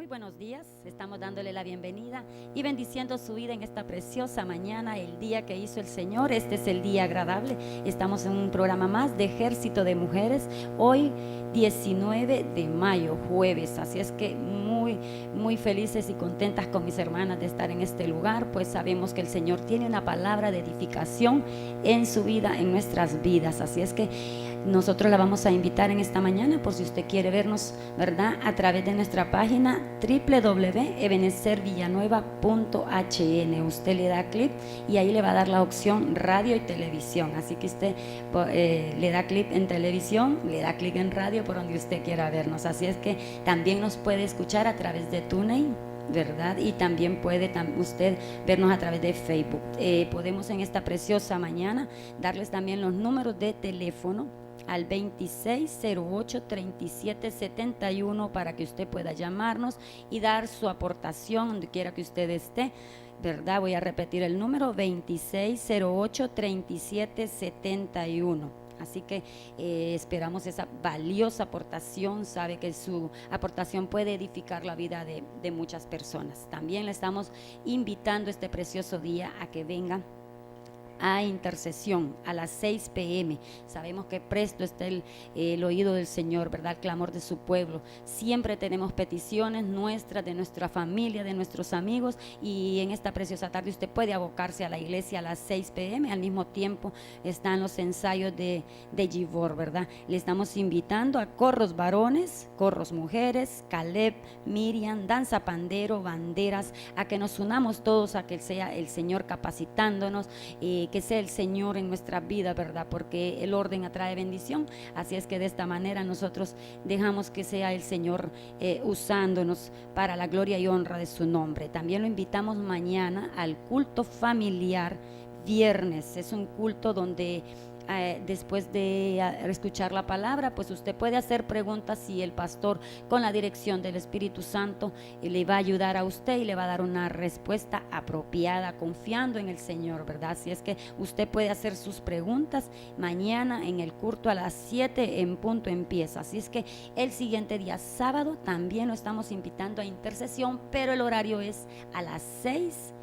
Muy buenos días, estamos dándole la bienvenida y bendiciendo su vida en esta preciosa mañana, el día que hizo el Señor. Este es el día agradable. Estamos en un programa más de Ejército de Mujeres, hoy 19 de mayo, jueves, así es que muy felices y contentas con mis hermanas de estar en este lugar, pues sabemos que el Señor tiene una palabra de edificación en su vida, en nuestras vidas, así es que nosotros la vamos a invitar en esta mañana por si usted quiere vernos, ¿verdad? A través de nuestra página www.ebenecervillanueva.hn. Usted le da clic y ahí le va a dar la opción radio y televisión. Así que usted le da clic en televisión, le da clic en radio por donde usted quiera vernos. Así es que también nos puede escuchar a través de TuneIn, ¿verdad? Y también puede usted vernos a través de Facebook. Podemos en esta preciosa mañana darles también los números de teléfono al 2608-3771 para que usted pueda llamarnos y dar su aportación donde quiera que usted esté, ¿verdad? Voy a repetir el número: 2608-3771. Así que esperamos esa valiosa aportación. Sabe que su aportación puede edificar la vida de muchas personas. También le estamos invitando este precioso día a que vengan a intercesión a las 6 p.m. Sabemos que presto está el oído del Señor, ¿verdad? El clamor de su pueblo. Siempre tenemos peticiones nuestras, de nuestra familia, de nuestros amigos, y en esta preciosa tarde usted puede abocarse a la iglesia a las 6 p.m. Al mismo tiempo están los ensayos de Gibor, ¿verdad? Le estamos invitando a corros varones, corros mujeres, Caleb, Miriam, danza pandero, banderas, a que nos unamos todos, a que sea el Señor capacitándonos, que sea el Señor en nuestra vida, ¿verdad? Porque el orden atrae bendición. Así es que de esta manera nosotros dejamos que sea el Señor usándonos para la gloria y honra de su nombre. También lo invitamos mañana al culto familiar viernes. Es un culto donde después de escuchar la palabra, pues usted puede hacer preguntas y el pastor, con la dirección del Espíritu Santo, le va a ayudar a usted y le va a dar una respuesta apropiada, confiando en el Señor, ¿verdad? Así es que usted puede hacer sus preguntas mañana en el culto a las 7 en punto empieza. Así es que el siguiente día, sábado, también lo estamos invitando a intercesión, pero el horario es a las 6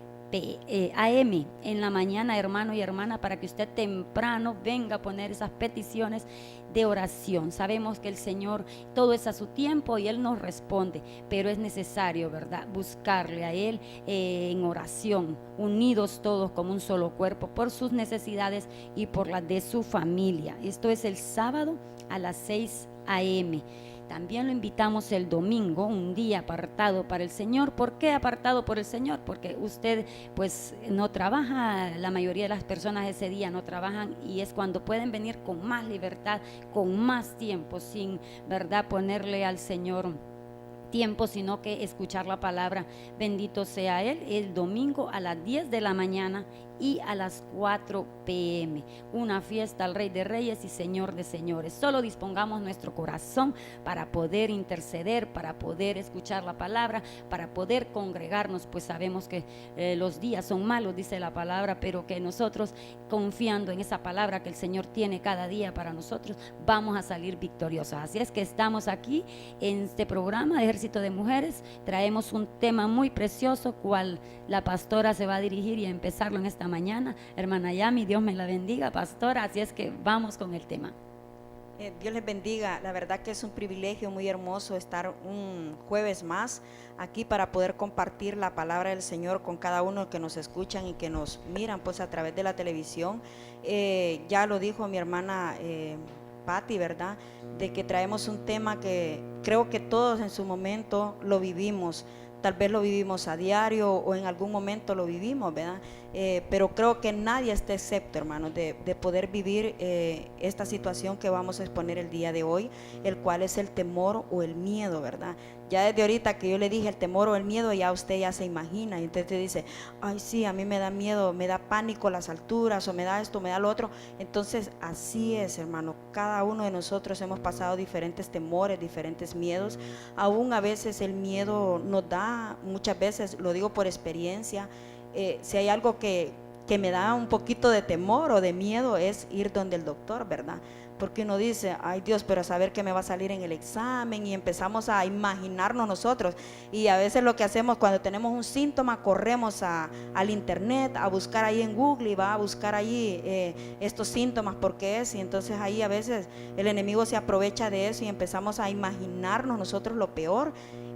AM en la mañana, hermano y hermana, para que usted temprano venga a poner esas peticiones de oración. Sabemos que el Señor, todo es a su tiempo y Él nos responde, pero es necesario, ¿verdad?, buscarle a Él en oración, unidos todos como un solo cuerpo, por sus necesidades y por las de su familia. Esto es el sábado a las 6 AM. También lo invitamos el domingo, un día apartado para el Señor. ¿Por qué apartado por el Señor? Porque usted pues no trabaja, la mayoría de las personas ese día no trabajan, y es cuando pueden venir con más libertad, con más tiempo, sin, ¿verdad?, ponerle al Señor tiempo, sino que escuchar la palabra. Bendito sea Él. El domingo a las 10 de la mañana y a las 4 p.m. una fiesta al Rey de Reyes y Señor de Señores. Solo dispongamos nuestro corazón para poder interceder, para poder escuchar la palabra, para poder congregarnos, pues sabemos que los días son malos, dice la palabra, pero que nosotros, confiando en esa palabra que el Señor tiene cada día para nosotros, vamos a salir victoriosos. Así es que estamos aquí en este programa de Ejército de Mujeres. Traemos un tema muy precioso, cual la pastora se va a dirigir y a empezarlo en esta mañana. Hermana Yami, Dios me la bendiga, pastora. Así es que vamos con el tema. Dios les bendiga. La verdad que es un privilegio muy hermoso estar un jueves más aquí para poder compartir la palabra del Señor con cada uno que nos escuchan y que nos miran pues a través de la televisión. Ya lo dijo mi hermana Patti, ¿verdad?, de que traemos un tema que creo que todos en su momento lo vivimos. Tal vez lo vivimos a diario o en algún momento lo vivimos, ¿verdad? Pero creo que nadie está excepto, hermanos, de poder vivir esta situación que vamos a exponer el día de hoy, el cual es el temor o el miedo, ¿verdad? Ya desde ahorita que yo le dije el temor o el miedo, ya usted ya se imagina, y usted te dice, ay sí, a mí me da miedo, me da pánico las alturas, o me da esto, me da lo otro. Entonces así es, hermano, cada uno de nosotros hemos pasado diferentes temores, diferentes miedos. Aún a veces el miedo nos da, muchas veces, lo digo por experiencia, si hay algo que me da un poquito de temor o de miedo, es ir donde el doctor, ¿verdad? porque uno dice, ay Dios, pero a saber qué me va a salir en el examen, y empezamos a imaginarnos nosotros, y a veces lo que hacemos cuando tenemos un síntoma, corremos al internet a buscar ahí en Google, y va a buscar ahí estos síntomas, porque es, y entonces ahí a veces el enemigo se aprovecha de eso y empezamos a imaginarnos nosotros lo peor.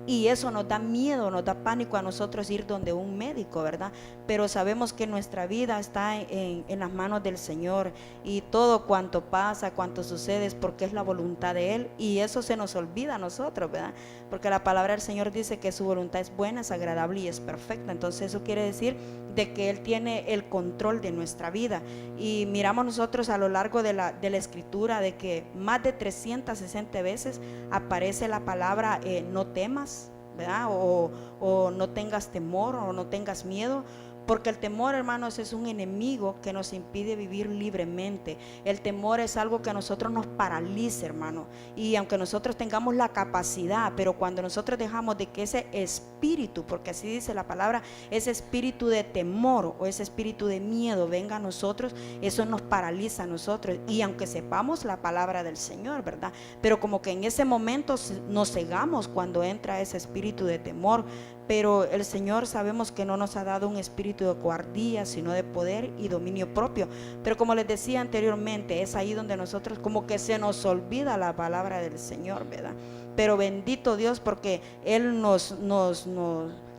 Y eso nos da miedo, nos da pánico a nosotros ir donde un médico, ¿verdad? Pero sabemos que nuestra vida está en las manos del Señor, y todo cuanto pasa, cuanto sucede es porque es la voluntad de Él, y eso se nos olvida a nosotros, ¿verdad? Porque la palabra del Señor dice que su voluntad es buena, es agradable y es perfecta. Entonces eso quiere decir de que Él tiene el control de nuestra vida. Y miramos nosotros a lo largo de la escritura de que más de 360 veces aparece la palabra no temas, ¿verdad? O no tengas temor, o no tengas miedo. Porque el temor, hermanos, es un enemigo que nos impide vivir libremente. El temor es algo que a nosotros nos paraliza, hermano. Y aunque nosotros tengamos la capacidad, pero cuando nosotros dejamos de que ese espíritu, porque así dice la palabra, ese espíritu de temor o ese espíritu de miedo venga a nosotros, eso nos paraliza a nosotros. Y aunque sepamos la palabra del Señor, ¿verdad? Pero como que en ese momento nos cegamos cuando entra ese espíritu de temor. Pero el Señor sabemos que no nos ha dado un espíritu de cobardía, sino de poder y dominio propio. Pero como les decía anteriormente, es ahí donde nosotros como que se nos olvida la palabra del Señor, ¿verdad? Pero bendito Dios, porque Él nos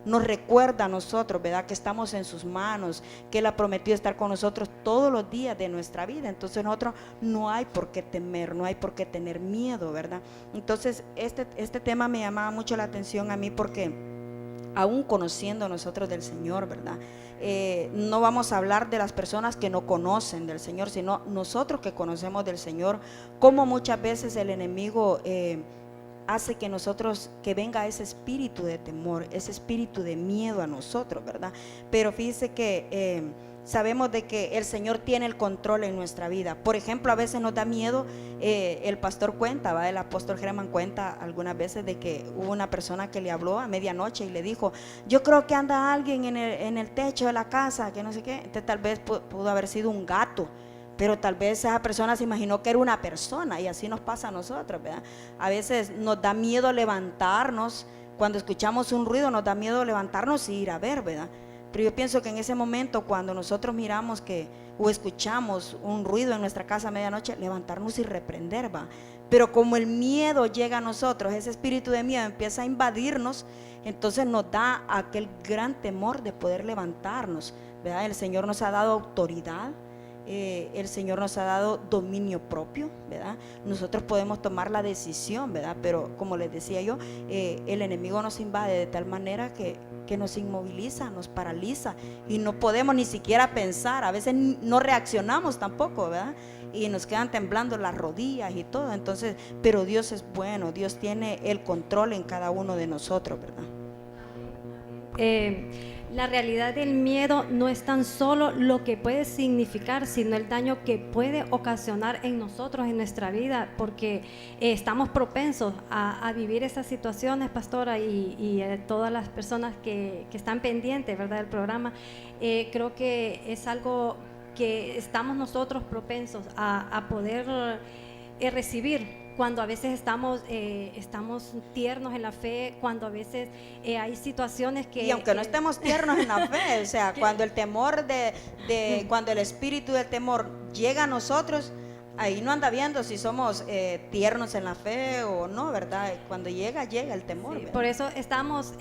recuerda a nosotros, ¿verdad? Que estamos en sus manos, que Él ha prometido estar con nosotros todos los días de nuestra vida. Entonces nosotros no hay por qué temer, no hay por qué tener miedo, ¿verdad? Entonces este tema me llamaba mucho la atención a mí, porque aún conociendo nosotros del Señor, ¿verdad? No vamos a hablar de las personas que no conocen del Señor, sino nosotros que conocemos del Señor, como muchas veces el enemigo hace que nosotros, que venga ese espíritu de temor, ese espíritu de miedo a nosotros, ¿verdad? Pero fíjese que sabemos de que el Señor tiene el control en nuestra vida. Por ejemplo, a veces nos da miedo, el pastor cuenta, ¿va? El apóstol Germán cuenta algunas veces de que hubo una persona que le habló a medianoche y le dijo, yo creo que anda alguien en el techo de la casa, que no sé qué. Entonces tal vez pudo haber sido un gato, pero tal vez esa persona se imaginó que era una persona, y así nos pasa a nosotros, ¿verdad? A veces nos da miedo levantarnos, cuando escuchamos un ruido nos da miedo levantarnos y ir a ver, ¿verdad? Pero yo pienso que en ese momento, cuando nosotros miramos o escuchamos un ruido en nuestra casa a medianoche, levantarnos y reprender, va. Pero como el miedo llega a nosotros, ese espíritu de miedo empieza a invadirnos, entonces nos da aquel gran temor de poder levantarnos, ¿verdad? El Señor nos ha dado autoridad. El Señor nos ha dado dominio propio, ¿verdad? Nosotros podemos tomar la decisión, ¿verdad? Pero como les decía yo, el enemigo nos invade de tal manera que nos inmoviliza, nos paraliza, y no podemos ni siquiera pensar. A veces no reaccionamos tampoco, ¿verdad? Y nos quedan temblando las rodillas y todo. Entonces, pero Dios es bueno, Dios tiene el control en cada uno de nosotros, ¿verdad? La realidad del miedo no es tan solo lo que puede significar, sino el daño que puede ocasionar en nosotros, en nuestra vida, porque estamos propensos a vivir esas situaciones, pastora, y todas las personas que están pendientes, ¿verdad?, del programa. Creo que es algo que estamos nosotros propensos a poder recibir, cuando a veces estamos tiernos en la fe, cuando a veces hay situaciones que... Y aunque no estemos tiernos en la fe, o sea, cuando el temor cuando el espíritu del temor llega a nosotros, ahí no anda viendo si somos tiernos en la fe o no, ¿verdad? Cuando llega el temor. Sí, por eso estamos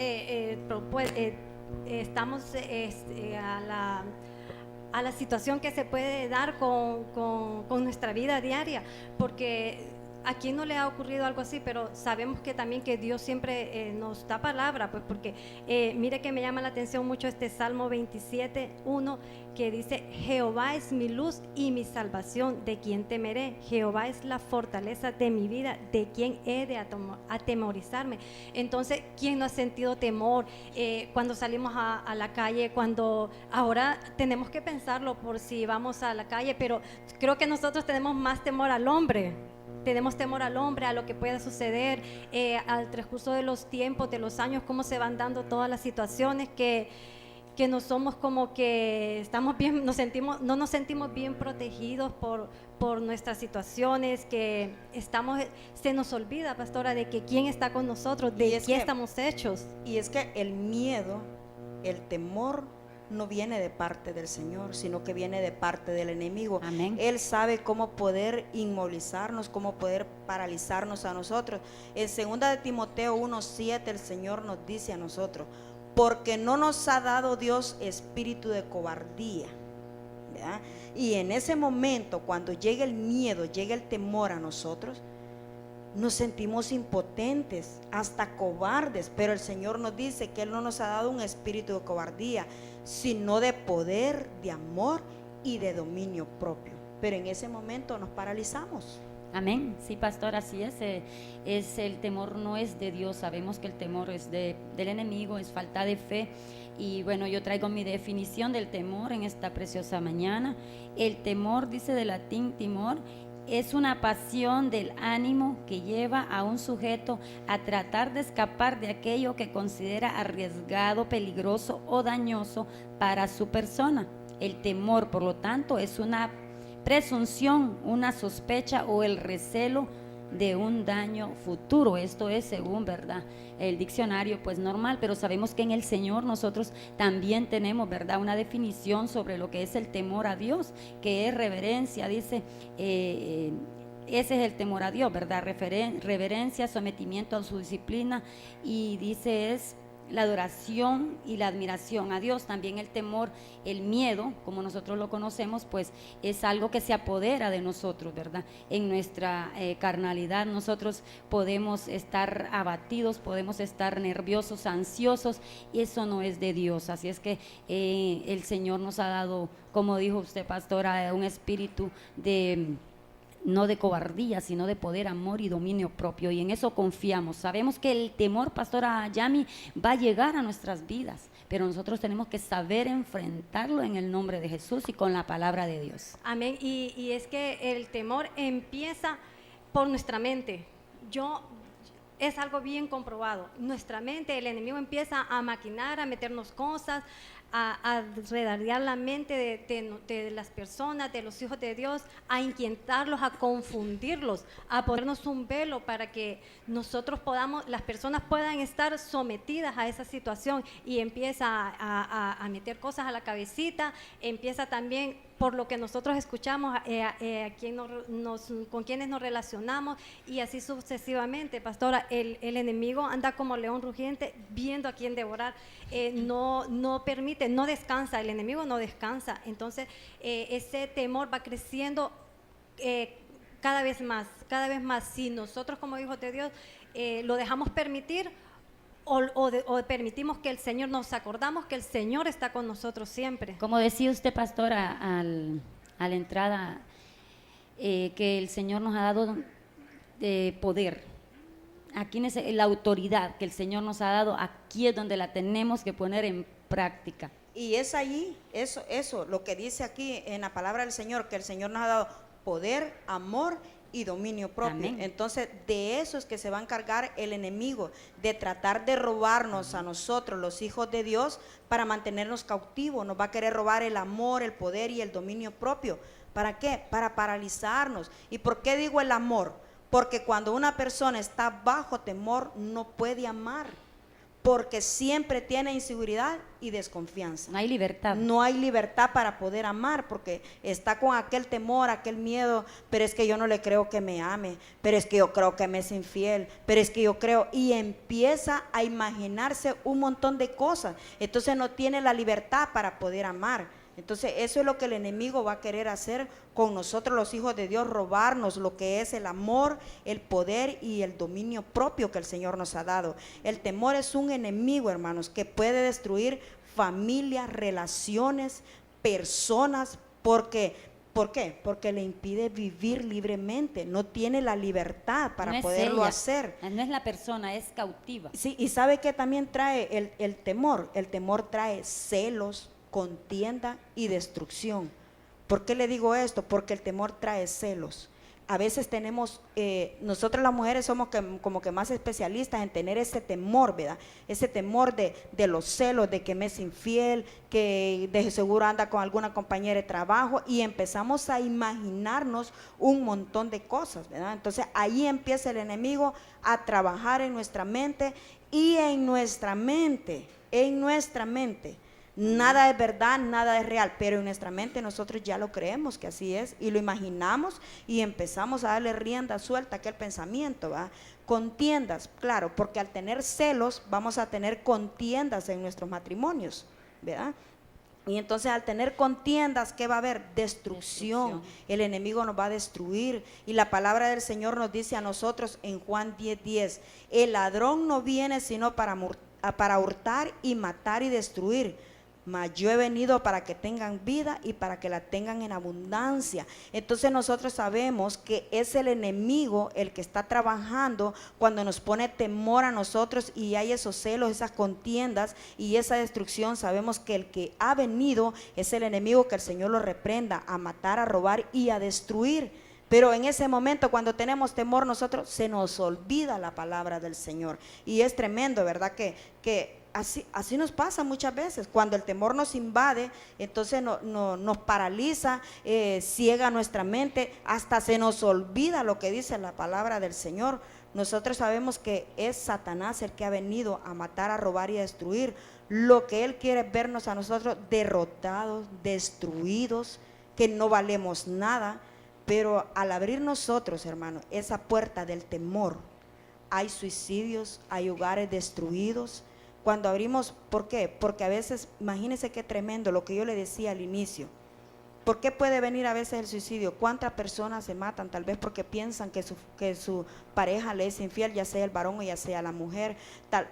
a la situación que se puede dar con nuestra vida diaria, porque ¿a quién no le ha ocurrido algo así? Pero sabemos que también que Dios siempre nos da palabra, pues porque mire que me llama la atención mucho este Salmo 27:1, que dice: Jehová es mi luz y mi salvación, ¿de quién temeré? Jehová es la fortaleza de mi vida, ¿de quién he de atemorizarme? Entonces, ¿quién no ha sentido temor cuando salimos a la calle? Cuando ahora tenemos que pensarlo por si vamos a la calle, pero creo que nosotros tenemos más temor al hombre. Tenemos temor al hombre, a lo que pueda suceder, al transcurso de los tiempos, de los años, cómo se van dando todas las situaciones que que no somos como que estamos bien, no nos sentimos bien protegidos por nuestras situaciones, que se nos olvida, pastora, de que quién está con nosotros, Y de es qué que- estamos hechos. Y es que el miedo, el temor, no viene de parte del Señor, sino que viene de parte del enemigo. Amén. Él sabe cómo poder inmovilizarnos, cómo poder paralizarnos a nosotros. En 2 de Timoteo 1:7 el Señor nos dice a nosotros: porque no nos ha dado Dios espíritu de cobardía, ¿verdad? Y en ese momento, cuando llega el miedo, llega el temor a nosotros, nos sentimos impotentes, hasta cobardes, pero el Señor nos dice que Él no nos ha dado un espíritu de cobardía, sino de poder, de amor y de dominio propio. Pero en ese momento nos paralizamos. Amén. Sí, pastor, así es. El temor no es de Dios. Sabemos que el temor es del enemigo, es falta de fe. Y bueno, yo traigo mi definición del temor en esta preciosa mañana. El temor, dice de latín timor, es una pasión del ánimo que lleva a un sujeto a tratar de escapar de aquello que considera arriesgado, peligroso o dañoso para su persona. El temor, por lo tanto, es una presunción, una sospecha o el recelo de un daño futuro. Esto es según, ¿verdad?, el diccionario, pues normal, pero sabemos que en el Señor nosotros también tenemos, ¿verdad?, una definición sobre lo que es el temor a Dios, que es reverencia, dice, ese es el temor a Dios, ¿verdad?, reverencia, sometimiento a su disciplina, y dice es la adoración y la admiración a Dios. También el temor, el miedo, como nosotros lo conocemos, pues es algo que se apodera de nosotros, ¿verdad? En nuestra carnalidad nosotros podemos estar abatidos, podemos estar nerviosos, ansiosos, y eso no es de Dios. Así es que el Señor nos ha dado, como dijo usted, pastora, un espíritu de no de cobardía, sino de poder, amor y dominio propio, y en eso confiamos. Sabemos que el temor, pastora Yami, va a llegar a nuestras vidas, pero nosotros tenemos que saber enfrentarlo en el nombre de Jesús y con la palabra de Dios. Amén. Y es que el temor empieza por nuestra mente. Es algo bien comprobado. Nuestra mente, el enemigo empieza a maquinar, a meternos cosas, a redarguir la mente de las personas, de los hijos de Dios, a inquietarlos, a confundirlos, a ponernos un velo para que nosotros las personas puedan estar sometidas a esa situación, y empieza a meter cosas a la cabecita, empieza también por lo que nosotros escuchamos, con quienes nos relacionamos, y así sucesivamente. Pastora, el enemigo anda como león rugiente viendo a quién devorar. No permite, no descansa, el enemigo no descansa. Entonces ese temor va creciendo cada vez más. Si nosotros como hijos de Dios lo dejamos permitir, o permitimos que el Señor, nos acordamos que el Señor está con nosotros siempre. Como decía usted, pastora, a la entrada, que el Señor nos ha dado poder. Aquí la autoridad que el Señor nos ha dado, aquí es donde la tenemos que poner en práctica. Y es allí, eso, lo que dice aquí en la palabra del Señor, que el Señor nos ha dado poder, amor y dominio propio. Amén. Entonces de eso es que se va a encargar el enemigo, de tratar de robarnos a nosotros, los hijos de Dios, para mantenernos cautivos. Nos va a querer robar el amor, el poder y el dominio propio. ¿Para qué? Para paralizarnos. ¿Y por qué digo el amor? Porque cuando una persona está bajo temor, no puede amar, porque siempre tiene inseguridad y desconfianza. No hay libertad. No hay libertad para poder amar, porque está con aquel temor, aquel miedo. Pero es que yo no le creo que me ame, pero es que yo creo que me es infiel, pero es que yo creo, y empieza a imaginarse un montón de cosas. Entonces no tiene la libertad para poder amar. Entonces eso es lo que el enemigo va a querer hacer con nosotros, los hijos de Dios: robarnos lo que es el amor, el poder y el dominio propio que el Señor nos ha dado. El temor es un enemigo, hermanos, que puede destruir familias, relaciones, personas. ¿Por qué? Porque le impide vivir libremente, no tiene la libertad para no poderlo ella, hacer. No es la persona, es cautiva. Sí, y ¿sabe qué también trae el temor? El temor trae celos, contienda y destrucción. ¿Por qué le digo esto? Porque el temor trae celos. a veces tenemos, nosotros las mujeres somos como que más especialistas en tener ese temor, ¿verdad? Ese temor de los celos, de que me es infiel, que de seguro anda con alguna compañera de trabajo, y empezamos a imaginarnos un montón de cosas, ¿verdad? Entonces ahí empieza el enemigo a trabajar en nuestra mente, y en nuestra mente. Nada es verdad, nada es real, pero en nuestra mente nosotros ya lo creemos que así es, y lo imaginamos, y empezamos a darle rienda suelta a aquel pensamiento, ¿va? Contiendas, claro, porque al tener celos vamos a tener contiendas en nuestros matrimonios, ¿verdad? Y entonces al tener contiendas, ¿qué va a haber? Destrucción. El enemigo nos va a destruir. Y la palabra del Señor nos dice a nosotros en Juan 10:10, el ladrón no viene sino para hurtar y matar y destruir, mas yo he venido para que tengan vida y para que la tengan en abundancia. Entonces nosotros sabemos que es el enemigo el que está trabajando cuando nos pone temor a nosotros, y hay esos celos, esas contiendas y esa destrucción. Sabemos que el que ha venido es el enemigo, que el Señor lo reprenda, a matar, a robar y a destruir. Pero en ese momento, cuando tenemos temor, nosotros se nos olvida la palabra del Señor, y es tremendo, ¿verdad? Que así nos pasa muchas veces. Cuando el temor nos invade, entonces nos paraliza, ciega nuestra mente, hasta se nos olvida lo que dice la palabra del Señor. Nosotros sabemos que es Satanás el que ha venido a matar, a robar y a destruir. Lo que él quiere es vernos a nosotros derrotados, destruidos, que no valemos nada. Pero al abrir nosotros, hermanos, esa puerta del temor, hay suicidios, hay hogares destruidos. Cuando abrimos, ¿por qué? Porque a veces, imagínense qué tremendo lo que yo le decía al inicio. ¿Por qué puede venir a veces el suicidio? ¿Cuántas personas se matan? Tal vez porque piensan que su pareja le es infiel, ya sea el varón o ya sea la mujer.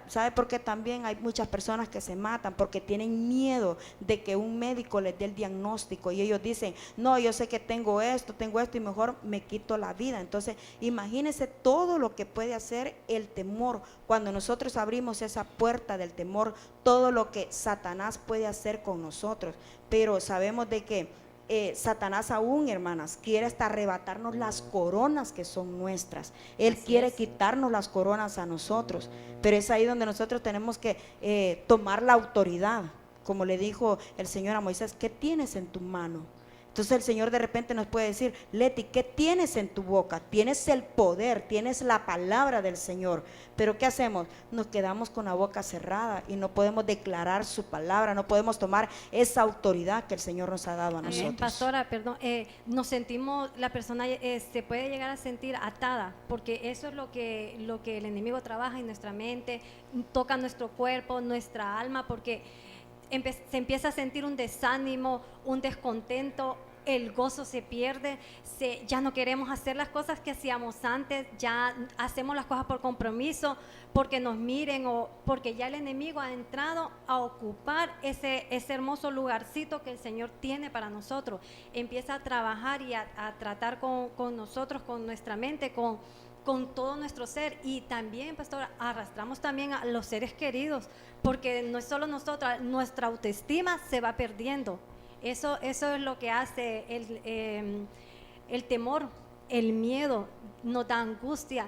¿Sabe por qué también hay muchas personas que se matan? Porque tienen miedo de que un médico les dé el diagnóstico, y ellos dicen, no, yo sé que tengo esto y mejor me quito la vida. Entonces, imagínense todo lo que puede hacer el temor. Cuando nosotros abrimos esa puerta del temor, todo lo que Satanás puede hacer con nosotros. Pero sabemos de que Satanás aún, hermanas, quiere hasta arrebatarnos las coronas que son nuestras. Él quiere quitarnos las coronas a nosotros, pero es ahí donde nosotros tenemos que tomar la autoridad. Como le dijo el Señor a Moisés, ¿qué tienes en tu mano? Entonces el Señor de repente nos puede decir, Leti, ¿qué tienes en tu boca? Tienes el poder, tienes la palabra del Señor. Pero ¿qué hacemos? Nos quedamos con la boca cerrada y no podemos declarar su palabra, no podemos tomar esa autoridad que el Señor nos ha dado a nosotros. Pastora, perdón, nos sentimos, la persona se puede llegar a sentir atada, porque eso es lo que el enemigo trabaja en nuestra mente, toca nuestro cuerpo, nuestra alma, porque se empieza a sentir un desánimo, un descontento, el gozo se pierde, ya no queremos hacer las cosas que hacíamos antes, ya hacemos las cosas por compromiso, porque nos miren o porque ya el enemigo ha entrado a ocupar ese hermoso lugarcito que el Señor tiene para nosotros. Empieza a trabajar y a tratar con nosotros, con nuestra mente, con todo nuestro ser. Y también, pastora, arrastramos también a los seres queridos, porque no es solo nosotras, nuestra autoestima se va perdiendo. Eso es lo que hace el temor, el miedo, nos da angustia,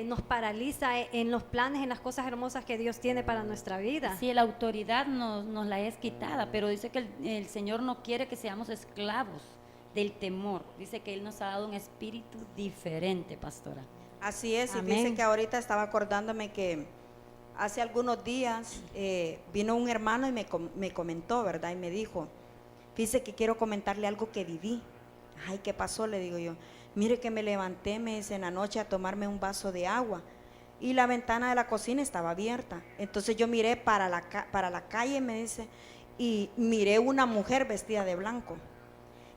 nos paraliza en los planes, en las cosas hermosas que Dios tiene para nuestra vida. Sí, la autoridad nos la es quitada, pero dice que el Señor no quiere que seamos esclavos del temor. Dice que Él nos ha dado un espíritu diferente, pastora. Así es. Amén. Y dice que ahorita estaba acordándome que hace algunos días vino un hermano y me comentó, ¿verdad? Y me dijo, dice que quiero comentarle algo que viví. Ay, ¿qué pasó? Le digo yo. Mire que me levanté, me dice, en la noche a tomarme un vaso de agua y la ventana de la cocina estaba abierta. Entonces yo miré para la calle, me dice, y miré una mujer vestida de blanco.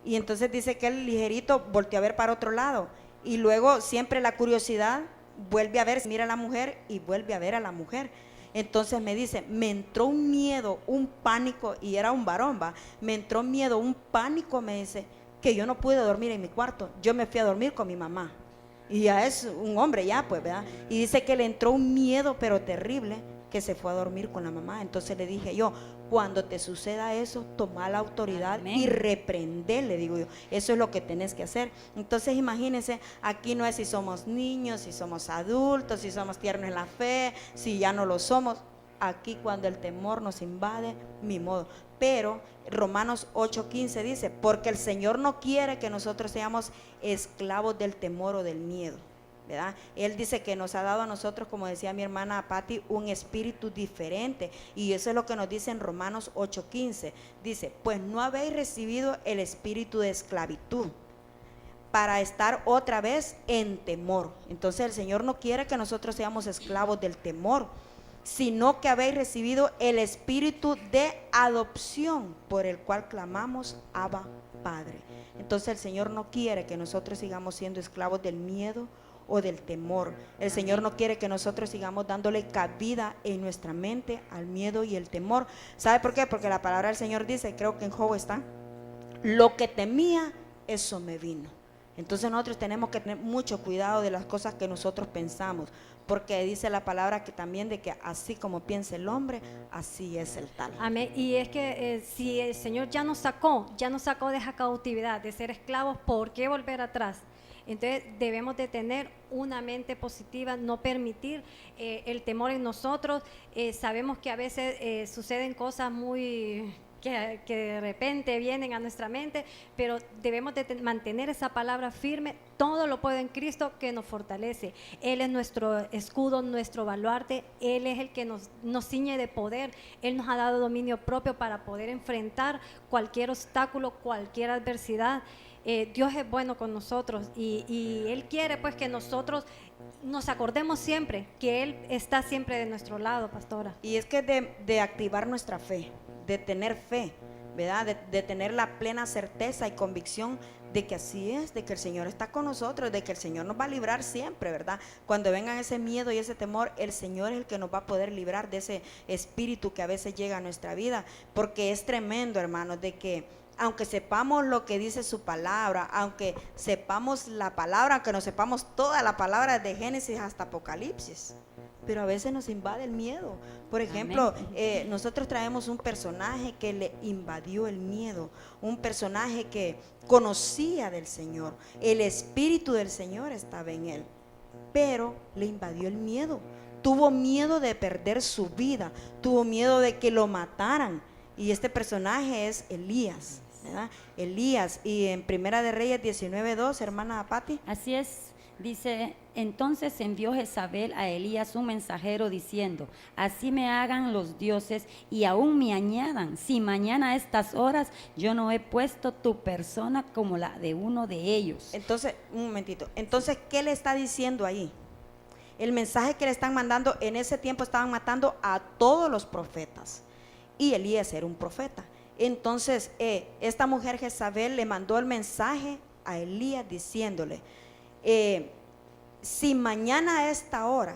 Y entonces dice que él ligerito volteó a ver para otro lado. Y luego siempre la curiosidad vuelve a ver, mira a la mujer y vuelve a ver a la mujer. Entonces me dice, me entró un miedo, un pánico, y era un varón, ¿va? Me entró miedo, un pánico, me dice, que yo no pude dormir en mi cuarto. Yo me fui a dormir con mi mamá. Y ya es un hombre ya, pues, ¿verdad? Y dice que le entró un miedo, pero terrible, que se fue a dormir con la mamá. Entonces le dije yo, cuando te suceda eso, toma la autoridad Amén. y reprender, le digo yo. Eso es lo que tenés que hacer. Entonces imagínense, aquí no es si somos niños, si somos adultos, si somos tiernos en la fe, si ya no lo somos. Aquí cuando el temor nos invade, mi modo. Pero Romanos 8:15 dice, porque el Señor no quiere que nosotros seamos esclavos del temor o del miedo, ¿verdad? Él dice que nos ha dado a nosotros, como decía mi hermana Patti, un espíritu diferente. Y eso es lo que nos dice en Romanos 8:15. Dice, pues no habéis recibido el espíritu de esclavitud para estar otra vez en temor. Entonces el Señor no quiere que nosotros seamos esclavos del temor, sino que habéis recibido el espíritu de adopción, por el cual clamamos, Abba, Padre. Entonces el Señor no quiere que nosotros sigamos siendo esclavos del miedo o del temor. El Señor no quiere que nosotros sigamos dándole cabida en nuestra mente al miedo y el temor. ¿Sabe por qué? Porque la palabra del Señor dice, creo que en Job está, lo que temía, eso me vino. Entonces nosotros tenemos que tener mucho cuidado de las cosas que nosotros pensamos, porque dice la palabra que también de que así como piensa el hombre, así es el tal. Amén. Y es que si el Señor ya nos sacó de esa cautividad, de ser esclavos, ¿por qué volver atrás? Entonces debemos de tener una mente positiva, no permitir el temor en nosotros. Sabemos que a veces suceden cosas muy... Que de repente vienen a nuestra mente, pero debemos de mantener esa palabra firme. Todo lo puedo en Cristo que nos fortalece. Él es nuestro escudo, nuestro baluarte. Él es el que nos ciñe de poder. Él nos ha dado dominio propio para poder enfrentar cualquier obstáculo, cualquier adversidad. Dios es bueno con nosotros y Él quiere pues que nosotros nos acordemos siempre que Él está siempre de nuestro lado, pastora. Y es que de activar nuestra fe, de tener fe, ¿verdad? De tener la plena certeza y convicción de que así es, de que el Señor está con nosotros, de que el Señor nos va a librar siempre, ¿verdad? Cuando vengan ese miedo y ese temor, el Señor es el que nos va a poder librar de ese espíritu que a veces llega a nuestra vida, porque es tremendo, hermanos, de que aunque sepamos lo que dice su palabra, aunque sepamos la palabra, aunque no sepamos toda la palabra de Génesis hasta Apocalipsis, pero a veces nos invade el miedo. Por ejemplo, nosotros traemos un personaje que le invadió el miedo, un personaje que conocía del Señor, el Espíritu del Señor estaba en él, pero le invadió el miedo. Tuvo miedo de perder su vida, tuvo miedo de que lo mataran. Y este personaje es Elías, ¿verdad? Elías, y en Primera de Reyes 19:2, hermana Patti. Así es, dice, entonces envió Jezabel a Elías un mensajero diciendo, así me hagan los dioses y aún me añadan, si mañana a estas horas yo no he puesto tu persona como la de uno de ellos. Entonces, un momentito, entonces, ¿qué le está diciendo ahí? El mensaje que le están mandando, en ese tiempo estaban matando a todos los profetas, y Elías era un profeta. Entonces esta mujer Jezabel le mandó el mensaje a Elías diciéndole, si mañana a esta hora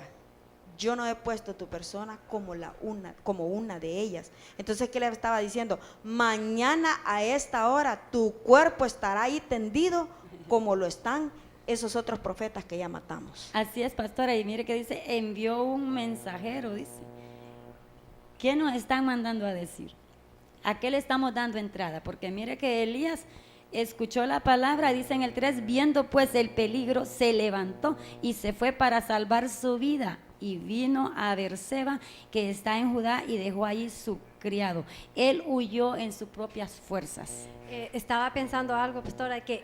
yo no he puesto tu persona como una de ellas. Entonces, ¿qué le estaba diciendo? Mañana a esta hora tu cuerpo estará ahí tendido como lo están esos otros profetas que ya matamos. Así es, pastora, y mire que dice, envió un mensajero, dice. ¿Qué nos están mandando a decir? ¿A qué le estamos dando entrada? Porque mire que Elías escuchó la palabra, dice en el 3, viendo pues el peligro, se levantó y se fue para salvar su vida. Y vino a Berseba, que está en Judá, y dejó ahí su criado. Él huyó en sus propias fuerzas. Estaba pensando algo, pastora, que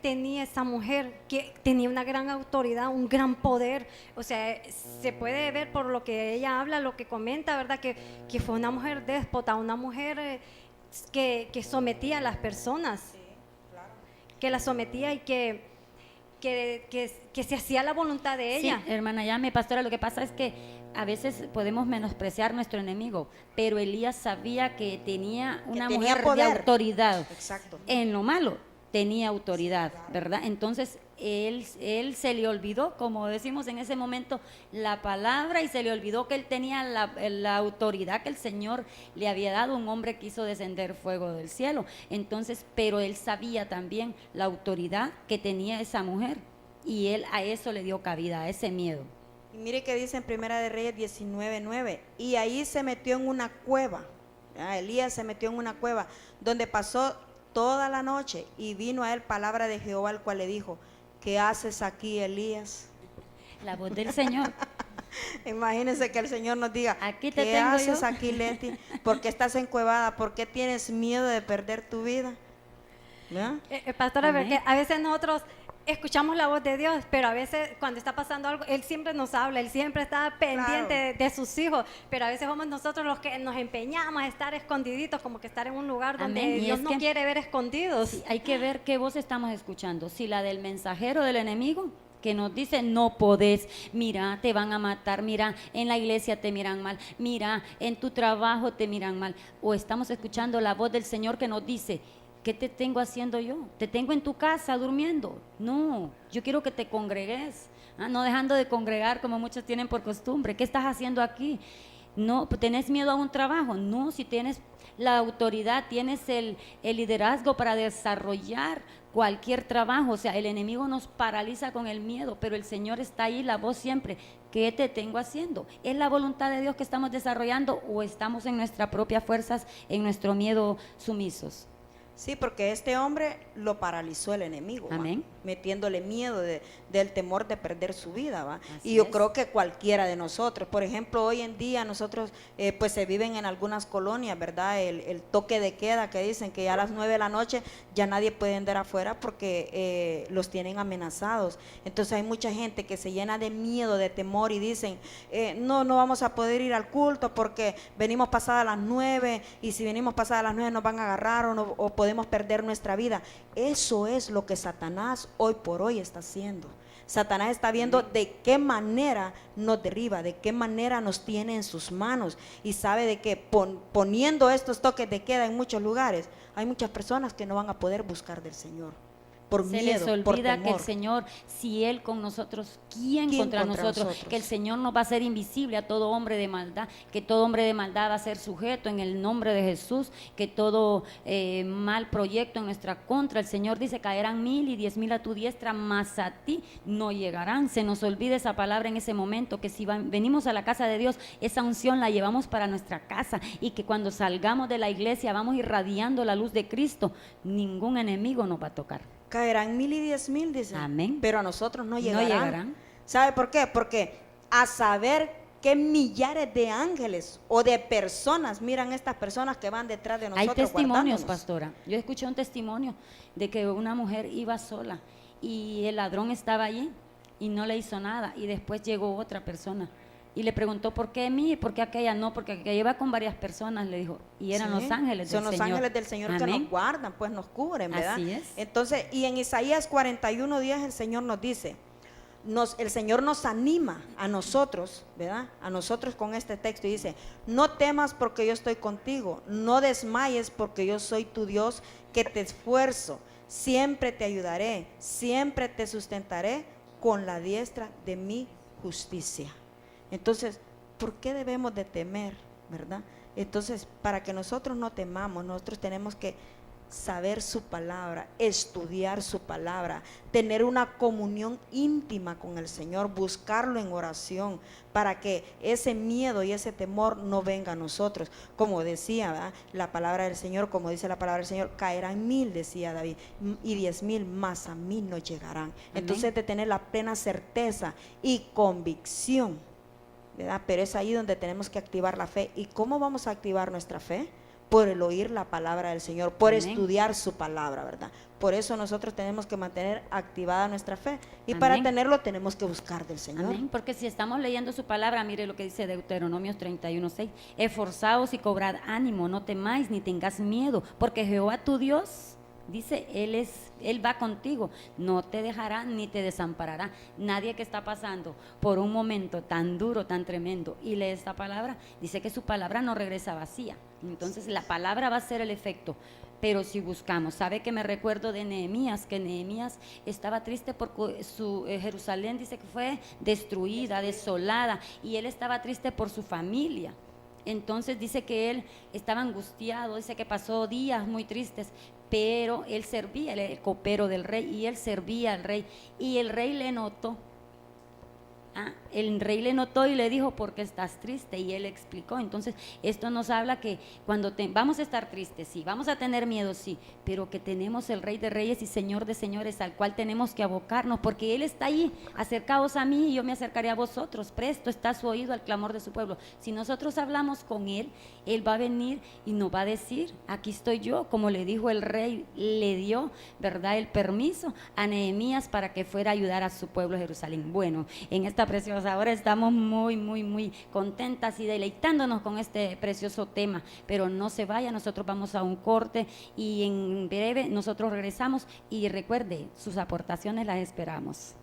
tenía esa mujer, que tenía una gran autoridad, un gran poder. O sea, se puede ver por lo que ella habla, lo que comenta, ¿verdad? Que fue una mujer déspota, una mujer que sometía a las personas, sí, claro, que la sometía y que se hacía la voluntad de ella. Sí, hermana Yame, pastora, lo que pasa es que a veces podemos menospreciar nuestro enemigo, pero Elías sabía que tenía una mujer de autoridad. Exacto. En lo malo tenía autoridad, ¿verdad? Entonces él se le olvidó, como decimos en ese momento, la palabra, y se le olvidó que él tenía la autoridad que el Señor le había dado. Un hombre que hizo descender fuego del cielo. Entonces, pero él sabía también la autoridad que tenía esa mujer, y él a eso le dio cabida, a ese miedo. Y mire que dice en Primera de Reyes 19:9, y ahí se metió en una cueva. Elías se metió en una cueva donde pasó toda la noche, y vino a él palabra de Jehová, el cual le dijo: ¿qué haces aquí, Elías? La voz del Señor. Imagínense que el Señor nos diga: Aquí te ¿qué tengo haces yo. aquí, Leti? ¿Por qué estás encuevada? ¿Por qué tienes miedo de perder tu vida? ¿verdad? Pastora, Amén. porque a veces nosotros escuchamos la voz de Dios, pero a veces cuando está pasando algo, Él siempre nos habla, Él siempre está pendiente Claro. de sus hijos, pero a veces somos nosotros los que nos empeñamos a estar escondiditos, como que estar en un lugar donde Amén. Y Dios es no que- quiere ver escondidos. Sí, hay que ver qué voz estamos escuchando. Si la del mensajero del enemigo, que nos dice: no podés, mira, te van a matar, mira, en la iglesia te miran mal, mira, en tu trabajo te miran mal. O estamos escuchando la voz del Señor que nos dice: ¿qué te tengo haciendo yo? ¿Te tengo en tu casa durmiendo? No, yo quiero que te congregues, no dejando de congregar como muchos tienen por costumbre. ¿Qué estás haciendo aquí? No, ¿tenés miedo a un trabajo? No, si tienes la autoridad, tienes el liderazgo para desarrollar cualquier trabajo. O sea, el enemigo nos paraliza con el miedo, pero el Señor está ahí, la voz siempre: ¿qué te tengo haciendo? ¿Es la voluntad de Dios que estamos desarrollando o estamos en nuestras propias fuerzas, en nuestro miedo sumisos? Sí, porque este hombre lo paralizó el enemigo, ¿va? Amén. Metiéndole miedo del temor de perder su vida, ¿va? Así Y yo es. creo que cualquiera de nosotros, por ejemplo, hoy en día nosotros, pues se viven en algunas colonias, ¿verdad? El toque de queda, que dicen que ya a las 9 de la noche ya nadie puede andar afuera porque los tienen amenazados. Entonces hay mucha gente que se llena de miedo, de temor, y dicen: no vamos a poder ir al culto porque venimos pasadas las 9, y si venimos pasadas las 9 nos van a agarrar, o podemos perder nuestra vida. Eso es lo que Satanás hoy por hoy está haciendo. Satanás está viendo de qué manera nos derriba, de qué manera nos tiene en sus manos, y sabe de que poniendo estos toques de queda en muchos lugares, hay muchas personas que no van a poder buscar del Señor por Se miedo, les por olvida que el temor. Señor, si Él con nosotros, ¿quién ¿Quién contra contra nosotros? nosotros? Que el Señor nos va a hacer invisible a todo hombre de maldad, que todo hombre de maldad va a ser sujeto en el nombre de Jesús, que todo mal proyecto en nuestra contra, el Señor dice: caerán 1000 y 10,000 a tu diestra, mas a ti no llegarán. Se nos olvida esa palabra en ese momento, que si venimos a la casa de Dios, esa unción la llevamos para nuestra casa, y que cuando salgamos de la iglesia vamos irradiando la luz de Cristo, ningún enemigo nos va a tocar. Caerán 1000 y 10,000, dice. Amén. Pero a nosotros no No llegarán. llegarán. ¿Sabe por qué? Porque a saber qué millares de ángeles o de personas miran estas personas que van detrás de nosotros. Hay testimonios, guardándonos. pastora. Yo escuché un testimonio de que una mujer iba sola y el ladrón estaba allí y no le hizo nada, y después llegó otra persona y le preguntó: ¿por qué a mí? ¿Por qué aquella no? Porque aquella iba con varias personas, le dijo, y eran Sí, los ángeles del son los Señor. ángeles del Señor que Amén. nos guardan, pues nos cubren, ¿verdad? Así es. Entonces, y en Isaías 41:10 el Señor nos dice, el Señor nos anima a nosotros, ¿verdad? A nosotros con este texto, y dice: no temas porque yo estoy contigo, no desmayes porque yo soy tu Dios, que te esfuerzo, siempre te ayudaré, siempre te sustentaré con la diestra de mi justicia. Entonces, ¿por qué debemos de temer, verdad? Entonces, para que nosotros no temamos, nosotros tenemos que saber su palabra, estudiar su palabra, tener una comunión íntima con el Señor, buscarlo en oración, para que ese miedo y ese temor no venga a nosotros. Como decía, ¿verdad?, la palabra del Señor, como dice la palabra del Señor: caerán 1000, decía David, y 10,000, más a mí no llegarán. Amén. Entonces, de tener la plena certeza y convicción, ¿verdad? Pero es ahí donde tenemos que activar la fe. ¿Y cómo vamos a activar nuestra fe? Por el oír la palabra del Señor, por Amén. estudiar su palabra, ¿verdad? Por eso nosotros tenemos que mantener activada nuestra fe, y Amén. para tenerlo tenemos que buscar del Señor. Amén, porque si estamos leyendo su palabra, mire lo que dice Deuteronomios 31:6: esforzaos y cobrad ánimo, no temáis ni tengas miedo, porque Jehová tu Dios, dice, Él va contigo, no te dejará ni te desamparará. Nadie que está pasando por un momento tan duro, tan tremendo, y lee esta palabra, dice que su palabra no regresa vacía. Entonces la palabra va a ser el efecto. Pero si buscamos, ¿sabe que me recuerdo de Nehemías? Que Nehemías estaba triste porque su Jerusalén, dice que fue destruida, desolada, y él estaba triste por su familia. Entonces dice que él estaba angustiado, dice que pasó días muy tristes, pero él servía, él era el copero del rey, y él servía al rey, y el rey le notó. el rey le notó y le dijo, ¿por qué estás triste? Y él explicó. Entonces esto nos habla que cuando vamos a estar tristes, sí, vamos a tener miedo, sí, pero que tenemos el Rey de Reyes y Señor de Señores al cual tenemos que abocarnos, porque Él está allí. Acercaos a mí y yo me acercaré a vosotros. Presto está su oído al clamor de su pueblo. Si nosotros hablamos con Él, Él va a venir y nos va a decir, aquí estoy yo, como le dijo el rey, le dio, ¿verdad?, el permiso a Nehemías para que fuera a ayudar a su pueblo Jerusalén. Bueno, en esta preciosa hora estamos muy contentas y deleitándonos con este precioso tema, pero no se vaya, nosotros vamos a un corte y en breve nosotros regresamos y recuerde, sus aportaciones las esperamos.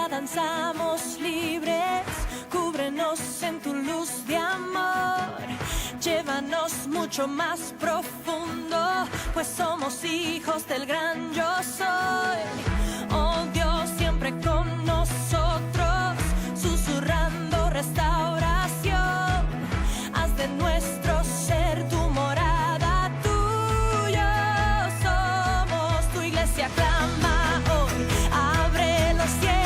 Danzamos libres, cúbrenos en tu luz de amor, llévanos mucho más profundo, pues somos hijos del gran yo soy. Oh Dios, siempre con nosotros, susurrando restauración, haz de nuestro ser tu morada, tuyo somos, tu iglesia clama hoy, abre los cielos.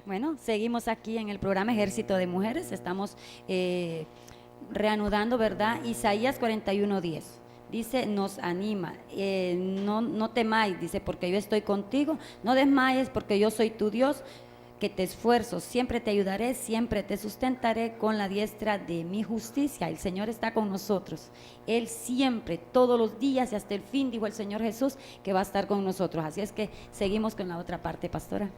Bueno, seguimos aquí en el programa Ejército de Mujeres. Estamos reanudando, ¿verdad? Isaías 41:10. Dice, nos anima, no temáis, dice, porque yo estoy contigo. No desmayes, porque yo soy tu Dios, que te esfuerzo. Siempre te ayudaré, siempre te sustentaré con la diestra de mi justicia. El Señor está con nosotros. Él siempre, todos los días y hasta el fin, dijo el Señor Jesús, que va a estar con nosotros. Así es que seguimos con la otra parte, pastora.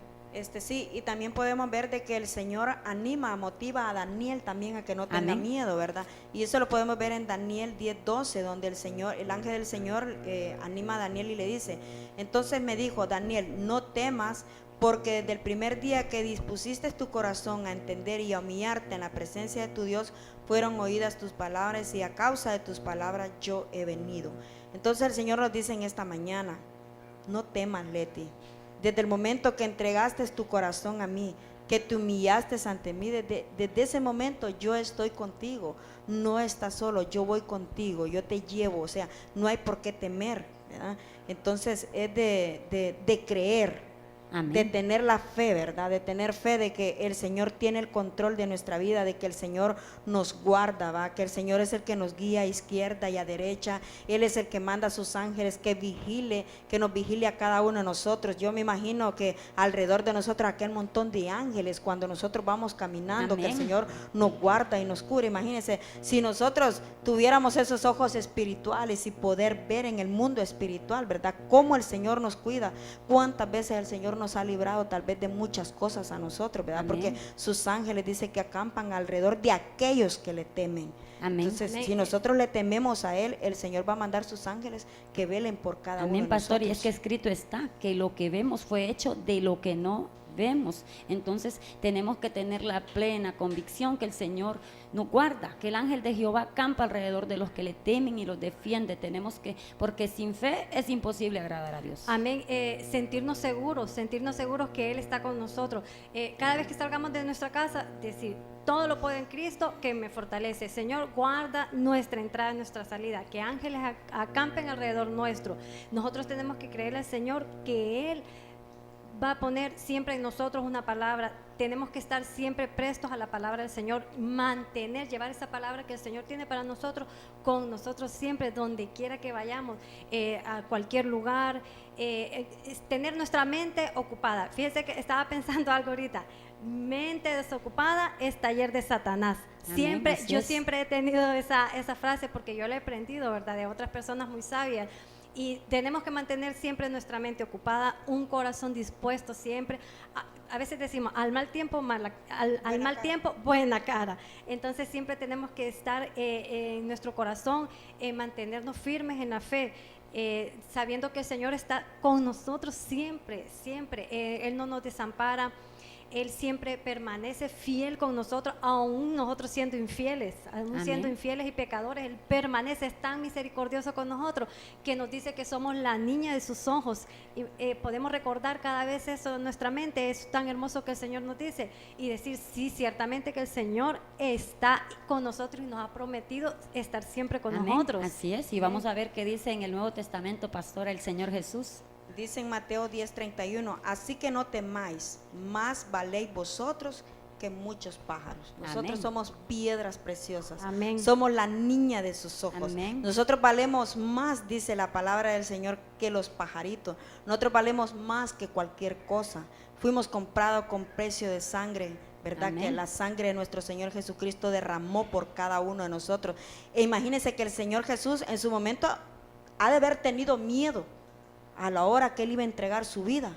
Sí, y también podemos ver de que el Señor anima, motiva a Daniel también a que no tenga Amén. miedo, ¿verdad? Y eso lo podemos ver en Daniel 10:12, donde el ángel del Señor anima a Daniel y le dice, entonces me dijo, Daniel, no temas, porque desde el primer día que dispusiste tu corazón a entender y a humillarte en la presencia de tu Dios, fueron oídas tus palabras y a causa de tus palabras yo he venido. Entonces el Señor nos dice en esta mañana, no temas, Leti. Desde el momento que entregaste tu corazón a mí, que te humillaste ante mí, desde ese momento yo estoy contigo. No estás solo, yo voy contigo, yo te llevo, o sea, no hay por qué temer, ¿verdad? Entonces es de creer. Amén. De tener la fe, ¿verdad? De tener fe de que el Señor tiene el control de nuestra vida, de que el Señor nos guarda, ¿va? Que el Señor es el que nos guía a izquierda y a derecha. Él es el que manda a sus ángeles que nos vigile a cada uno de nosotros. Yo me imagino que alrededor de nosotros aquel montón de ángeles cuando nosotros vamos caminando, Amén. que el Señor nos guarda y nos cura. Imagínense, si nosotros tuviéramos esos ojos espirituales y poder ver en el mundo espiritual, ¿verdad? Cómo el Señor nos cuida, cuántas veces el Señor nos ha librado tal vez de muchas cosas a nosotros, ¿verdad? Amén. Porque sus ángeles dice que acampan alrededor de aquellos que le temen. Amén. Entonces, Amén. si nosotros le tememos a Él, el Señor va a mandar sus ángeles que velen por cada uno Amén, de pastor, y es nosotros. que escrito está que lo que vemos fue hecho de lo que no vemos. Entonces tenemos que tener la plena convicción que el Señor nos guarda, que el ángel de Jehová campa alrededor de los que le temen y los defiende. Tenemos que, porque sin fe es imposible agradar a Dios. Amén. Sentirnos seguros que Él está con nosotros. Cada vez que salgamos de nuestra casa, decir, todo lo puedo en Cristo que me fortalece. Señor, guarda nuestra entrada y nuestra salida, que ángeles acampen alrededor nuestro. Nosotros tenemos que creerle al Señor que Él va a poner siempre en nosotros una palabra. Tenemos que estar siempre prestos a la palabra del Señor, llevar esa palabra que el Señor tiene para nosotros con nosotros siempre, donde quiera que vayamos, a cualquier lugar, tener nuestra mente ocupada. Fíjese que estaba pensando algo ahorita, mente desocupada es taller de Satanás. Amén, Siempre, así yo es. siempre he tenido esa frase porque yo la he aprendido, ¿verdad?, de otras personas muy sabias. Y tenemos que mantener siempre nuestra mente ocupada, un corazón dispuesto siempre. A veces decimos, al mal tiempo, buena cara. Entonces siempre tenemos que estar en nuestro corazón, mantenernos firmes en la fe, sabiendo que el Señor está con nosotros siempre, siempre. Él no nos desampara. Él siempre permanece fiel con nosotros, aún nosotros siendo infieles, Amén. siendo infieles y pecadores. Él permanece, es tan misericordioso con nosotros, que nos dice que somos la niña de sus ojos. Y podemos recordar cada vez eso en nuestra mente, es tan hermoso que el Señor nos dice, y decir, sí, ciertamente que el Señor está con nosotros y nos ha prometido estar siempre con Amén. nosotros. Así es, y vamos a ver qué dice en el Nuevo Testamento, pastora, el Señor Jesús. Dice en Mateo 10:31, así que no temáis, más valéis vosotros que muchos pájaros. Nosotros Amén. somos piedras preciosas. Amén. Somos la niña de sus ojos. Amén. Nosotros valemos más, dice la palabra del Señor, que los pajaritos. Nosotros valemos más que cualquier cosa. Fuimos comprados con precio de sangre, ¿verdad? Amén. Que la sangre de nuestro Señor Jesucristo derramó por cada uno de nosotros. E imagínense que el Señor Jesús en su momento ha de haber tenido miedo a la hora que Él iba a entregar su vida,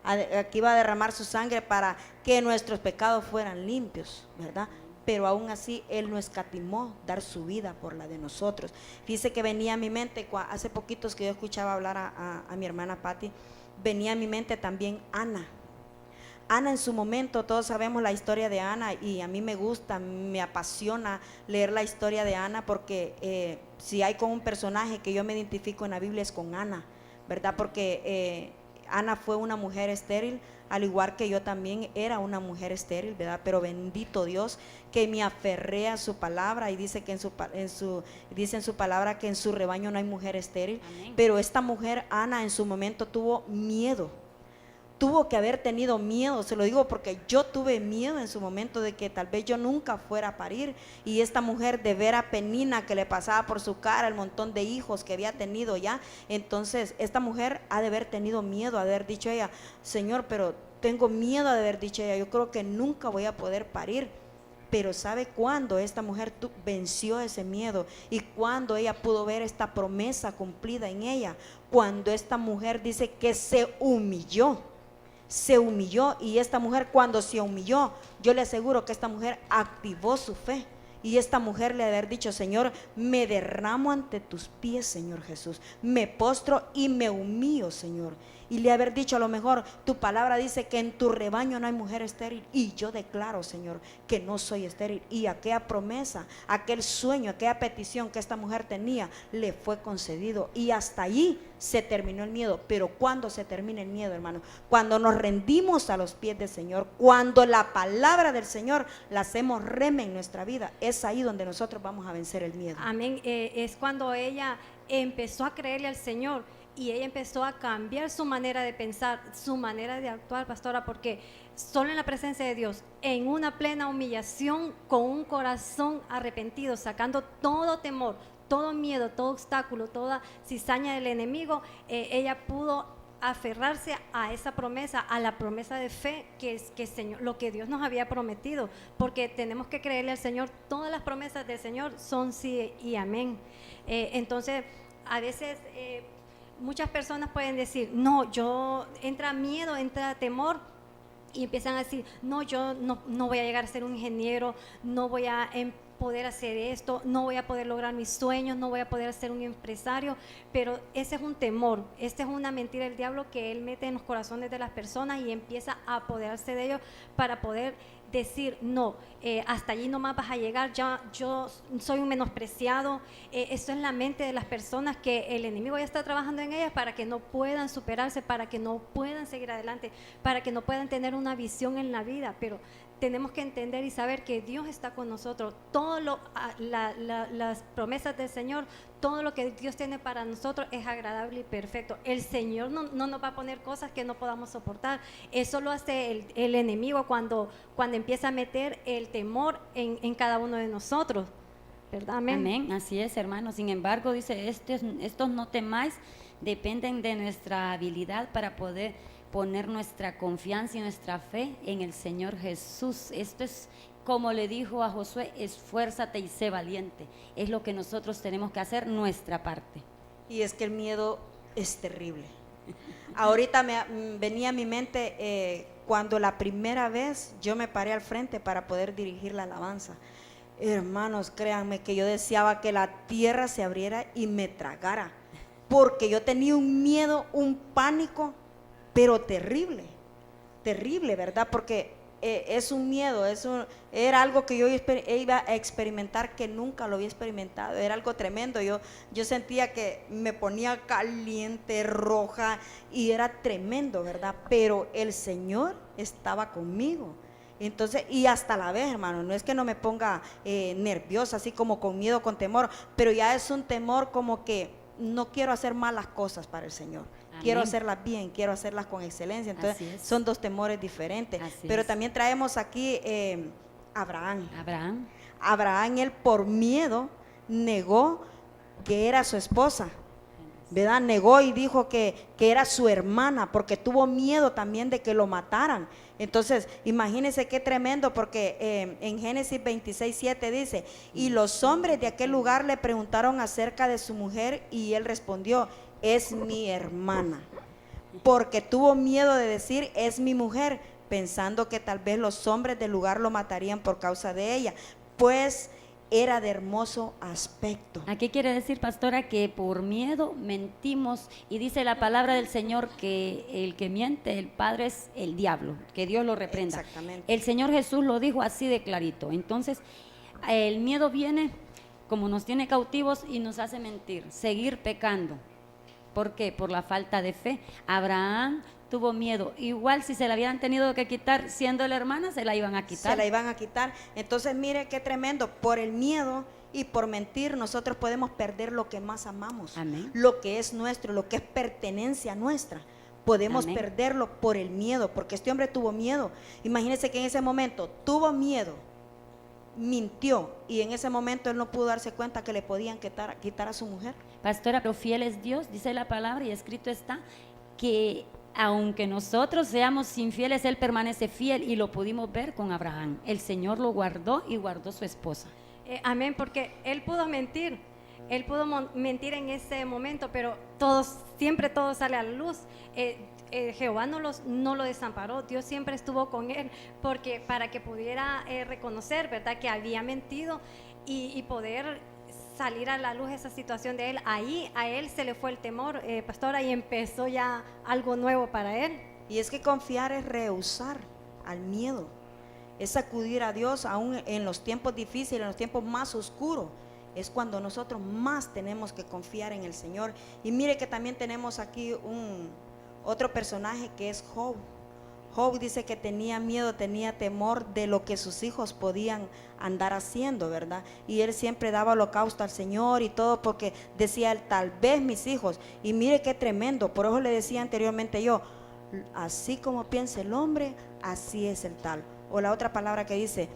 que iba a derramar su sangre para que nuestros pecados fueran limpios, ¿verdad? Pero aún así Él no escatimó dar su vida por la de nosotros. Dice que venía a mi mente, hace poquitos que yo escuchaba hablar a mi hermana Patti, venía a mi mente también Ana. Ana en su momento, todos sabemos la historia de Ana, y a mí me gusta, me apasiona leer la historia de Ana, porque si hay con un personaje que yo me identifico en la Biblia es con Ana, ¿verdad? Porque Ana fue una mujer estéril, al igual que yo también era una mujer estéril, ¿verdad? Pero bendito Dios que me aferré a su palabra, y dice que dice en su palabra que en su rebaño no hay mujer estéril. Amén. Pero esta mujer, Ana, en su momento tuvo miedo tuvo que haber tenido miedo. Se lo digo porque yo tuve miedo en su momento de que tal vez yo nunca fuera a parir, y esta mujer de ver a Penina que le pasaba por su cara el montón de hijos que había tenido ya, entonces esta mujer ha de haber tenido miedo, ha de haber dicho ella: Señor, pero tengo miedo, de haber dicho ella, yo creo que nunca voy a poder parir. Pero ¿sabe cuándo esta mujer venció ese miedo? Y cuando ella pudo ver esta promesa cumplida en ella, cuando esta mujer dice que se humilló, y esta mujer cuando se humilló, yo le aseguro que esta mujer activó su fe. Y esta mujer le ha de haber dicho: Señor, me derramo ante tus pies, Señor Jesús, me postro y me humillo, Señor. Y le ha de haber dicho: a lo mejor tu palabra dice que en tu rebaño no hay mujer estéril, y yo declaro, Señor, que no soy estéril. Y aquella promesa, aquel sueño, aquella petición que esta mujer tenía, le fue concedido, y hasta allí se terminó el miedo. Pero ¿cuándo se termina el miedo, hermano? Cuando nos rendimos a los pies del Señor, cuando la palabra del Señor la hacemos rema en nuestra vida, es ahí donde nosotros vamos a vencer el miedo. Amén. Es cuando ella empezó a creerle al Señor, y ella empezó a cambiar su manera de pensar, su manera de actuar, pastora, porque solo en la presencia de Dios, en una plena humillación, con un corazón arrepentido, sacando todo temor, todo miedo, todo obstáculo, toda cizaña del enemigo, ella pudo aferrarse a esa promesa, a la promesa de fe que Señor, lo que Dios nos había prometido, porque tenemos que creerle al Señor. Todas las promesas del Señor son sí y amén. Entonces, a veces muchas personas pueden decir: no, entra miedo, entra temor, y empiezan a decir: no, yo no voy a llegar a ser un ingeniero, no voy a poder hacer esto, no voy a poder lograr mis sueños, no voy a poder ser un empresario. Pero ese es un temor, esta es una mentira del diablo que él mete en los corazones de las personas, y empieza a apoderarse de ellos para poder decir: no, hasta allí nomás vas a llegar, ya yo soy un menospreciado. Eso es la mente de las personas, que el enemigo ya está trabajando en ellas para que no puedan superarse, para que no puedan seguir adelante, para que no puedan tener una visión en la vida. Pero tenemos que entender y saber que Dios está con nosotros. Las promesas del Señor, todo lo que Dios tiene para nosotros es agradable y perfecto. El Señor no nos va a poner cosas que no podamos soportar. Eso lo hace el enemigo cuando empieza a meter el temor en cada uno de nosotros, ¿verdad? Amén. Amén, así es, hermano. Sin embargo, dice: estos no temáis, dependen de nuestra habilidad para poder poner nuestra confianza y nuestra fe en el Señor Jesús. Esto es, como le dijo a Josué: esfuérzate y sé valiente. Es lo que nosotros tenemos que hacer, nuestra parte. Y es que el miedo es terrible. Ahorita venía a mi mente cuando la primera vez yo me paré al frente para poder dirigir la alabanza. Hermanos, créanme que yo deseaba que la tierra se abriera y me tragara, porque yo tenía un miedo, un pánico, pero terrible, terrible, ¿verdad? Porque es un miedo, era algo que yo iba a experimentar, que nunca lo había experimentado. Era algo tremendo. Yo sentía que me ponía caliente, roja, y era tremendo, ¿verdad? Pero el Señor estaba conmigo. Entonces, y hasta la vez, hermano, no es que no me ponga nerviosa, así como con miedo, con temor, pero ya es un temor como que no quiero hacer malas cosas para el Señor. Amén. Quiero hacerlas bien, quiero hacerlas con excelencia. Entonces son dos temores diferentes. Pero también traemos aquí Abraham. Abraham, él por miedo negó que era su esposa, ¿verdad? Negó y dijo que era su hermana, porque tuvo miedo también de que lo mataran. Entonces, imagínense qué tremendo, porque en Génesis 26:7 dice: y los hombres de aquel lugar le preguntaron acerca de su mujer, y él respondió: es mi hermana, porque tuvo miedo de decir: es mi mujer, pensando que tal vez los hombres del lugar lo matarían por causa de ella, pues era de hermoso aspecto. Aquí quiere decir, pastora, que por miedo mentimos, y dice la palabra del Señor que el que miente, el padre, es el diablo, que Dios lo reprenda. Exactamente. El Señor Jesús lo dijo así de clarito. Entonces, el miedo viene como nos tiene cautivos y nos hace mentir, seguir pecando. ¿Por qué? Por la falta de fe. Abraham tuvo miedo. Igual si se la habían tenido que quitar siendo la hermana, se la iban a quitar. Se la iban a quitar. Entonces mire qué tremendo. Por el miedo y por mentir nosotros podemos perder lo que más amamos. Amén. Lo que es nuestro, lo que es pertenencia nuestra. Podemos Amén. perderlo por el miedo, porque este hombre tuvo miedo. Imagínense que en ese momento tuvo miedo, mintió, y en ese momento él no pudo darse cuenta que le podían quitar a su mujer. Pastora, pero fiel es Dios, dice la palabra y escrito está que aunque nosotros seamos infieles, Él permanece fiel, y lo pudimos ver con Abraham. El Señor lo guardó y guardó su esposa. Amén, porque él pudo mentir. Él pudo mentir en ese momento, pero siempre todo sale a la luz. Jehová no lo desamparó, Dios siempre estuvo con él, porque para que pudiera reconocer, ¿verdad?, que había mentido y poder salir a la luz esa situación de él. Ahí a él se le fue el temor, pastora, y empezó ya algo nuevo para él. Y es que confiar es rehusar al miedo, es sacudir a Dios aún en los tiempos difíciles, en los tiempos más oscuros. Es cuando nosotros más tenemos que confiar en el Señor. Y mire que también tenemos aquí otro personaje que es Job. Job dice que tenía miedo, tenía temor de lo que sus hijos podían andar haciendo, ¿verdad? Y él siempre daba holocausto al Señor y todo, porque decía él, tal vez mis hijos. Y mire qué tremendo, por eso le decía anteriormente yo, así como piensa el hombre, así es el tal. O la otra palabra que dice,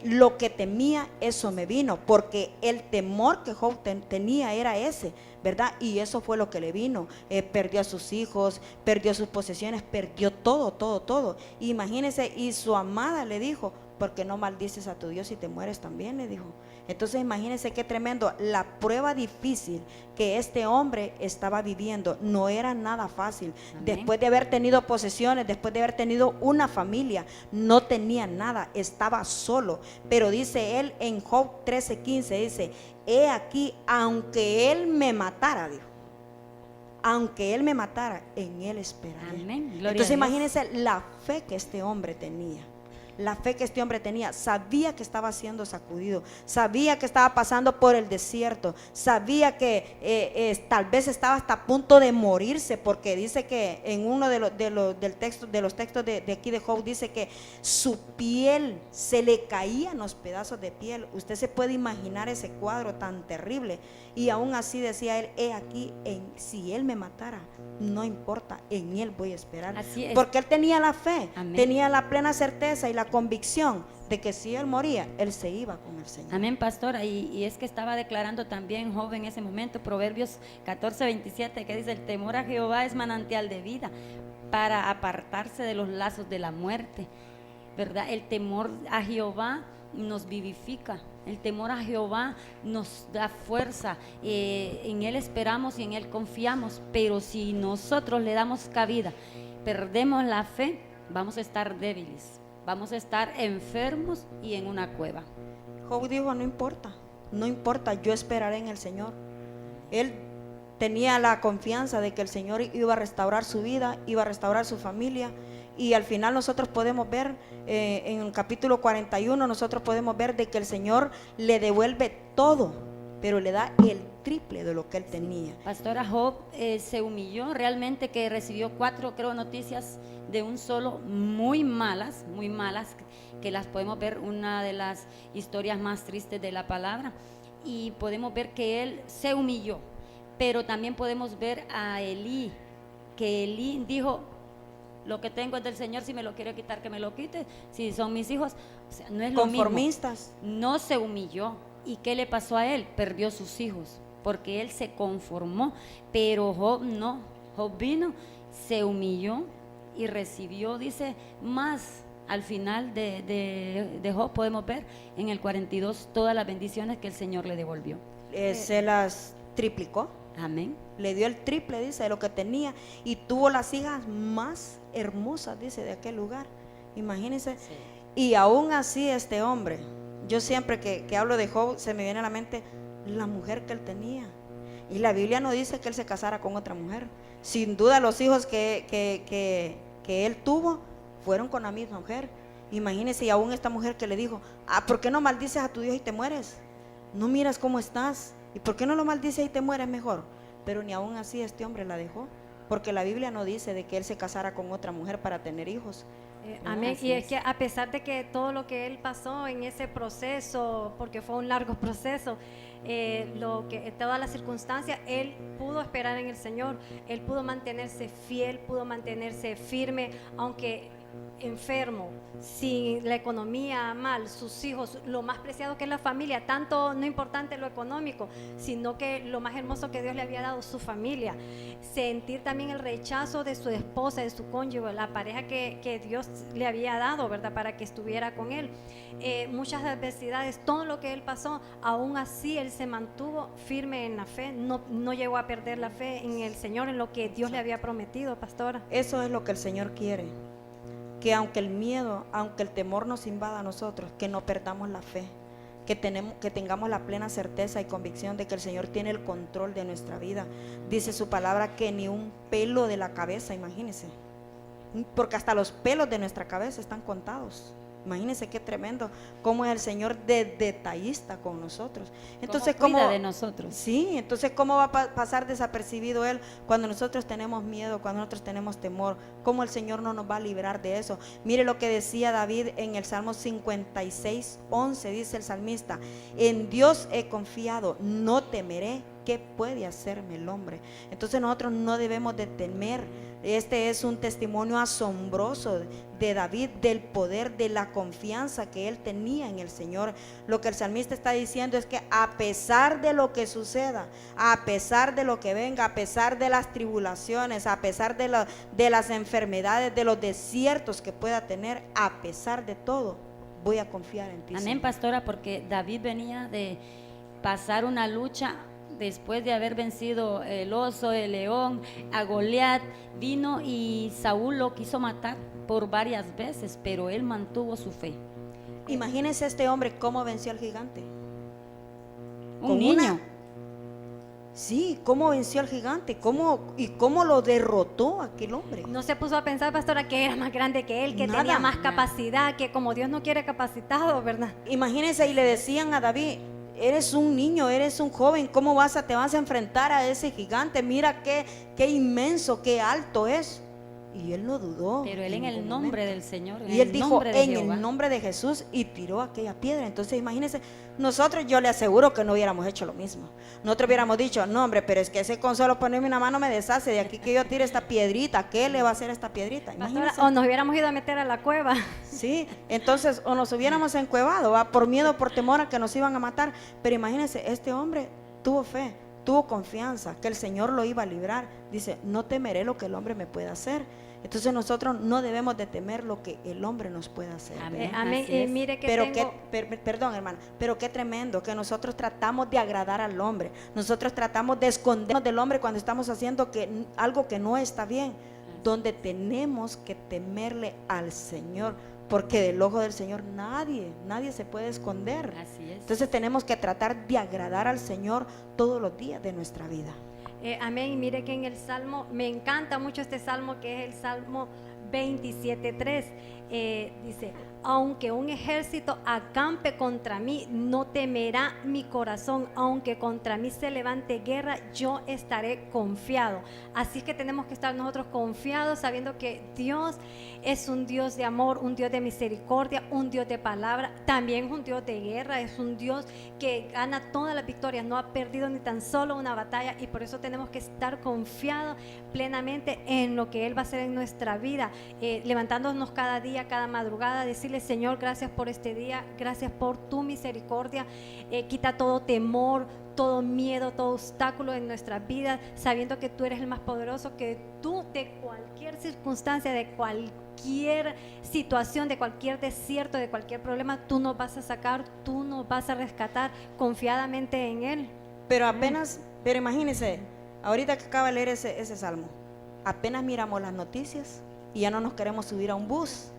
lo que temía, eso me vino, porque el temor que Job tenía era ese, ¿verdad? Y eso fue lo que le vino. Perdió a sus hijos, perdió sus posesiones, perdió todo. Imagínense, y su amada le dijo, ¿por qué no maldices a tu Dios y te mueres también?, le dijo. Entonces imagínense qué tremendo, la prueba difícil que este hombre estaba viviendo no era nada fácil. Amén. Después de haber tenido posesiones, después de haber tenido una familia, no tenía nada, estaba solo. Pero dice él en Job 13:15, dice, he aquí, aunque él me matara, dijo, aunque él me matara, en él esperaré. Amén. Gloria Entonces a Dios. imagínense la fe que este hombre tenía. La fe que este hombre tenía, sabía que estaba siendo sacudido, sabía que estaba pasando por el desierto, sabía que tal vez estaba hasta a punto de morirse, porque dice que en uno de los textos de aquí de Job dice que su piel se le caían los pedazos de piel. Usted se puede imaginar ese cuadro tan terrible, y aún así decía él, he aquí, si él me matara, no importa, en él voy a esperar. Así es. Porque él tenía la fe, Amén. tenía la plena certeza y la convicción de que si él moría, él se iba con el Señor. Amén, pastora, y es que estaba declarando también Job en ese momento, Proverbios 14:27, que dice, el temor a Jehová es manantial de vida, para apartarse de los lazos de la muerte, ¿verdad? El temor a Jehová nos vivifica, el temor a Jehová nos da fuerza, en Él esperamos y en Él confiamos, pero si nosotros le damos cabida, perdemos la fe, vamos a estar débiles, vamos a estar enfermos y en una cueva. Job dijo, no importa, yo esperaré en el Señor. Él tenía la confianza de que el Señor iba a restaurar su vida, iba a restaurar su familia, y al final nosotros podemos ver, en el capítulo 41, nosotros podemos ver de que el Señor le devuelve todo, pero le da el triple de lo que él tenía. Pastora, Job se humilló, realmente que recibió 4, creo, noticias de un solo, muy malas, que las podemos ver, una de las historias más tristes de la palabra, y podemos ver que él se humilló, pero también podemos ver a Elí, que Elí dijo, lo que tengo es del Señor, si me lo quiere quitar, que me lo quite, si son mis hijos, o sea, no es lo mismo. Conformistas. No se humilló. ¿Y qué le pasó a él? Perdió sus hijos, porque él se conformó, pero Job no. Job vino, se humilló y recibió, dice, más. Al final de Job podemos ver en el 42 todas las bendiciones que el Señor le devolvió. Se las triplicó. Amén. Le dio el triple, dice, de lo que tenía, y tuvo las hijas más hermosas, dice, de aquel lugar. Imagínense. Sí. Y aún así este hombre, yo siempre que hablo de Job, se me viene a la mente la mujer que él tenía. Y la Biblia no dice que él se casara con otra mujer. Sin duda los hijos que él tuvo fueron con la misma mujer. Imagínense, y aún esta mujer que le dijo, ¿por qué no maldices a tu Dios y te mueres? No miras cómo estás. ¿Y por qué no lo maldices y te mueres mejor? Pero ni aún así este hombre la dejó, porque la Biblia no dice de que él se casara con otra mujer para tener hijos. Amén. Así Y es es. que a pesar de que todo lo que él pasó en ese proceso, porque fue un largo proceso, todas las circunstancias, él pudo esperar en el Señor, él pudo mantenerse fiel, pudo mantenerse firme, aunque enfermo, sin la economía mal, sus hijos, lo más preciado que es la familia, tanto no importante lo económico, sino que lo más hermoso que Dios le había dado, su familia. Sentir también el rechazo de su esposa, de su cónyuge, la pareja que Dios le había dado, ¿verdad? Para que estuviera con él. Muchas adversidades, todo lo que él pasó, aún así él se mantuvo firme en la fe, no llegó a perder la fe en el Señor, en lo que Dios le había prometido, pastora. Eso es lo que el Señor quiere. Que aunque el miedo, aunque el temor nos invada a nosotros, que no perdamos la fe, que tengamos la plena certeza y convicción de que el Señor tiene el control de nuestra vida. Dice su palabra que ni un pelo de la cabeza, imagínense, porque hasta los pelos de nuestra cabeza están contados. Imagínense qué tremendo, cómo es el Señor de detallista con nosotros. Entonces, Cómo cuida de nosotros. Sí, entonces ¿cómo va a pasar desapercibido Él cuando nosotros tenemos miedo, cuando nosotros tenemos temor? ¿Cómo el Señor no nos va a librar de eso? Mire lo que decía David en el Salmo 56:11, dice el salmista: en Dios he confiado, no temeré. ¿Qué puede hacerme el hombre? Entonces nosotros no debemos de temer. Este es un testimonio asombroso de David, del poder, de la confianza que él tenía en el Señor. Lo que el salmista está diciendo es que a pesar de lo que suceda, a pesar de lo que venga, a pesar de las tribulaciones, a pesar de las enfermedades, de los desiertos que pueda tener, a pesar de todo, voy a confiar en ti, Amén, Señor. pastora, porque David venía de pasar una lucha después de haber vencido el oso, el león, a Goliat. Vino y Saúl lo quiso matar por varias veces, pero él mantuvo su fe. Imagínense este hombre cómo venció al gigante. Un Con niño. Sí, cómo venció al gigante, cómo lo derrotó aquel hombre. No se puso a pensar, pastora, que era más grande que él, que Nada. tenía más capacidad, que como Dios no quiere capacitado, ¿verdad? Imagínense, y le decían a David: eres un niño, eres un joven, ¿cómo te vas a enfrentar a ese gigante? Mira qué inmenso, qué alto es. Y él no dudó. Pero él en el ningún nombre momento. del Señor, en Y él el dijo: nombre de en Jehová. el nombre de Jesús, y tiró aquella piedra. Entonces imagínense, nosotros, yo le aseguro que no hubiéramos hecho lo mismo. Nosotros hubiéramos dicho: no, hombre, pero es que ese con solo ponerme una mano me deshace. De aquí que yo tire esta piedrita, ¿qué le va a hacer a esta piedrita? Pastora, Imagínense. o nos hubiéramos ido a meter a la cueva. Sí, entonces o nos hubiéramos encuevado, ¿va? Por miedo, por temor a que nos iban a matar. Pero imagínense, este hombre tuvo fe, tuvo confianza que el Señor lo iba a librar. Dice: no temeré lo que el hombre me pueda hacer. Entonces nosotros no debemos de temer lo que el hombre nos pueda hacer. Amén. Amén. Así Y es. mire que Pero tengo... perdón, hermano, pero qué tremendo que nosotros tratamos de agradar al hombre. Nosotros tratamos de escondernos del hombre cuando estamos haciendo algo que no está bien. Donde tenemos que temerle al Señor, porque del ojo del Señor nadie se puede esconder. Así es. Entonces tenemos que tratar de agradar al Señor todos los días de nuestra vida. Amén. Y mire que en el Salmo, me encanta mucho este Salmo, que es el Salmo 27:3. Dice: aunque un ejército acampe contra mí, no temerá mi corazón. Aunque contra mí se levante guerra, yo estaré confiado. Así que tenemos que estar nosotros confiados, sabiendo que Dios es un Dios de amor, un Dios de misericordia, un Dios de palabra. También es un Dios de guerra, es un Dios que gana todas las victorias, no ha perdido ni tan solo una batalla. Y por eso tenemos que estar confiados plenamente en lo que Él va a hacer en nuestra vida, levantándonos cada día, cada madrugada, decirle: Señor, gracias por este día, gracias por tu misericordia. Quita todo temor, todo miedo, todo obstáculo en nuestras vidas, sabiendo que tú eres el más poderoso, que tú de cualquier circunstancia, de cualquier situación, de cualquier desierto, de cualquier problema, tú nos vas a sacar, tú nos vas a rescatar confiadamente en Él. Pero imagínense, ahorita que acaba de leer ese salmo, apenas miramos las noticias y ya no nos queremos subir a un bus,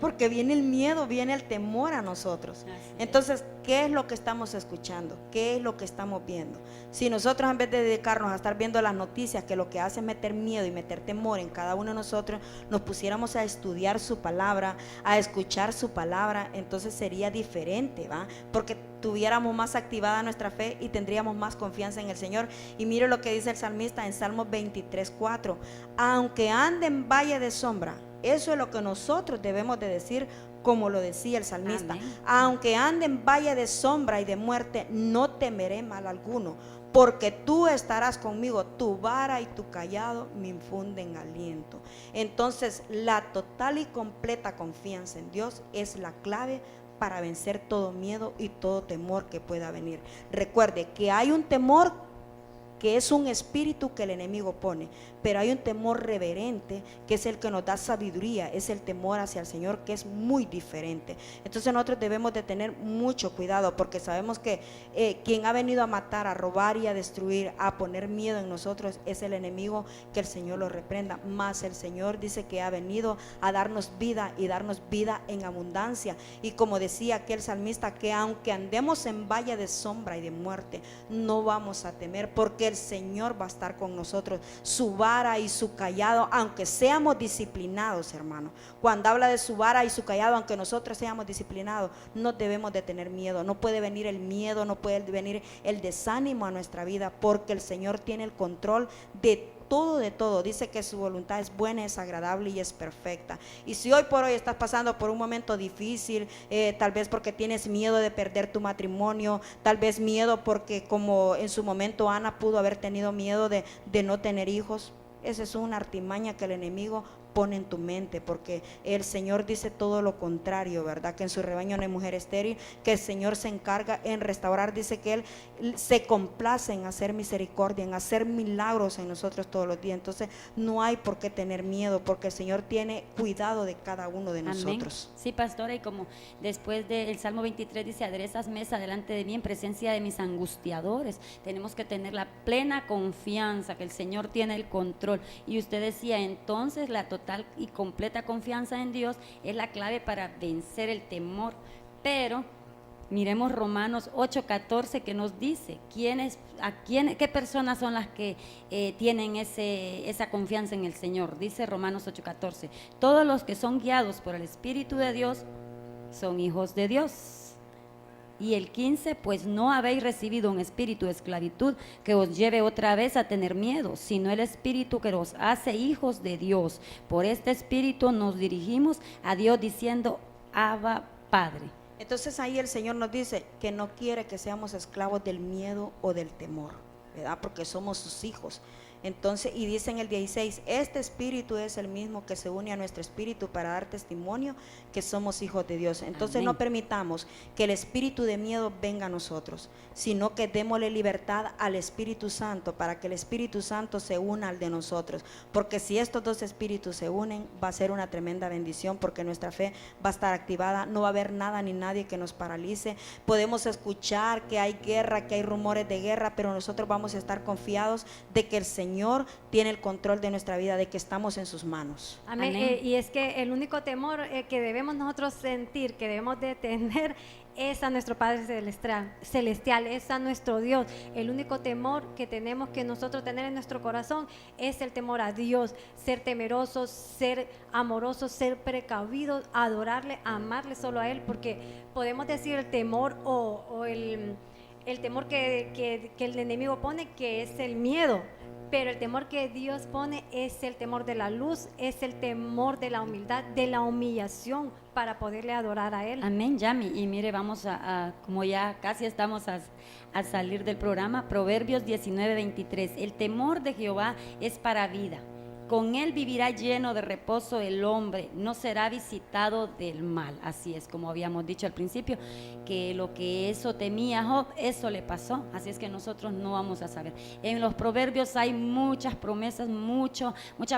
porque viene el miedo, viene el temor a nosotros. Así es. Entonces, ¿qué es lo que estamos escuchando? ¿Qué es lo que estamos viendo? Si nosotros, en vez de dedicarnos a estar viendo las noticias, que lo que hace es meter miedo y meter temor en cada uno de nosotros, nos pusiéramos a estudiar su palabra, a escuchar su palabra, entonces sería diferente, ¿va? Porque tuviéramos más activada nuestra fe y tendríamos más confianza en el Señor. Y mire lo que dice el salmista en Salmos 23:4: aunque ande en valle de sombra, Eso es lo que nosotros debemos de decir, como lo decía el salmista. Amén. Aunque ande en valle de sombra y de muerte, no temeré mal alguno, porque tú estarás conmigo, tu vara y tu callado me infunden aliento. Entonces, la total y completa confianza en Dios es la clave para vencer todo miedo y todo temor que pueda venir. Recuerde que hay un temor que es un espíritu que el enemigo pone, pero hay un temor reverente que es el que nos da sabiduría, es el temor hacia el Señor, que es muy diferente. Entonces nosotros debemos de tener mucho cuidado, porque sabemos que quien ha venido a matar, a robar y a destruir, a poner miedo en nosotros, es el enemigo. Que el Señor lo reprenda. Mas el Señor dice que ha venido a darnos vida y darnos vida en abundancia. Y como decía aquel salmista, que aunque andemos en valle de sombra y de muerte, no vamos a temer, porque el Señor va a estar con nosotros. Su vara y su callado, aunque seamos disciplinados, hermano, cuando habla de su vara y su callado, aunque nosotros seamos disciplinados, no debemos de tener miedo. No puede venir el miedo, no puede venir el desánimo a nuestra vida, porque el Señor tiene el control de todo. Dice que su voluntad es buena, es agradable y es perfecta. Y si hoy por hoy estás pasando por un momento difícil, tal vez porque tienes miedo de perder tu matrimonio, tal vez miedo porque, como en su momento Ana pudo haber tenido miedo de no tener hijos, esa es una artimaña que el enemigo pone en tu mente, porque el Señor dice todo lo contrario, ¿verdad? Que en su rebaño no hay mujer estéril, que el Señor se encarga en restaurar. Dice que Él se complace en hacer misericordia, en hacer milagros en nosotros todos los días. Entonces no hay por qué tener miedo, porque el Señor tiene cuidado de cada uno de Amén. nosotros. Sí, pastora, y como después del Salmo 23 dice, aderezas mesa delante de mí en presencia de mis angustiadores. Tenemos que tener la plena confianza que el Señor tiene el control. Y usted decía, entonces la total y completa confianza en Dios es la clave para vencer el temor. Pero miremos Romanos 8:14, que nos dice qué personas son las que tienen esa confianza en el Señor. Dice Romanos 8:14, todos los que son guiados por el Espíritu de Dios son hijos de Dios. Y el 15, pues no habéis recibido un espíritu de esclavitud que os lleve otra vez a tener miedo, sino el espíritu que os hace hijos de Dios. Por este espíritu nos dirigimos a Dios diciendo, Abba, Padre. Entonces ahí el Señor nos dice que no quiere que seamos esclavos del miedo o del temor, ¿verdad? Porque somos sus hijos. Entonces, y dice en el 16, este espíritu es el mismo que se une a nuestro espíritu para dar testimonio que somos hijos de Dios. Entonces Amén. No permitamos que el espíritu de miedo venga a nosotros, sino que démosle libertad al Espíritu Santo para que el Espíritu Santo se una al de nosotros, porque si estos dos espíritus se unen, va a ser una tremenda bendición, porque nuestra fe va a estar activada, no va a haber nada ni nadie que nos paralice. Podemos escuchar que hay guerra, que hay rumores de guerra, pero nosotros vamos a estar confiados de que el Señor tiene el control de nuestra vida, de que estamos en sus manos. Amén. Amén. Y es que el único temor que debemos nosotros sentir, que debemos de tener, es a nuestro Padre celestial, es a nuestro Dios. El único temor que tenemos que nosotros tener en nuestro corazón es el temor a Dios, ser temerosos, ser amorosos, ser precavidos, adorarle, amarle solo a Él, porque podemos decir el temor o el temor que el enemigo pone, que es el miedo. Pero el temor que Dios pone es el temor de la luz, es el temor de la humildad, de la humillación, para poderle adorar a Él. Amén, Yami. Y mire, vamos como ya casi estamos a salir del programa, Proverbios 19:23. El temor de Jehová es para vida. Con él vivirá lleno de reposo el hombre, no será visitado del mal. Así es, como habíamos dicho al principio, que lo que eso temía Job, eso le pasó. Así es que nosotros no vamos a saber. En los proverbios hay muchas promesas, mucha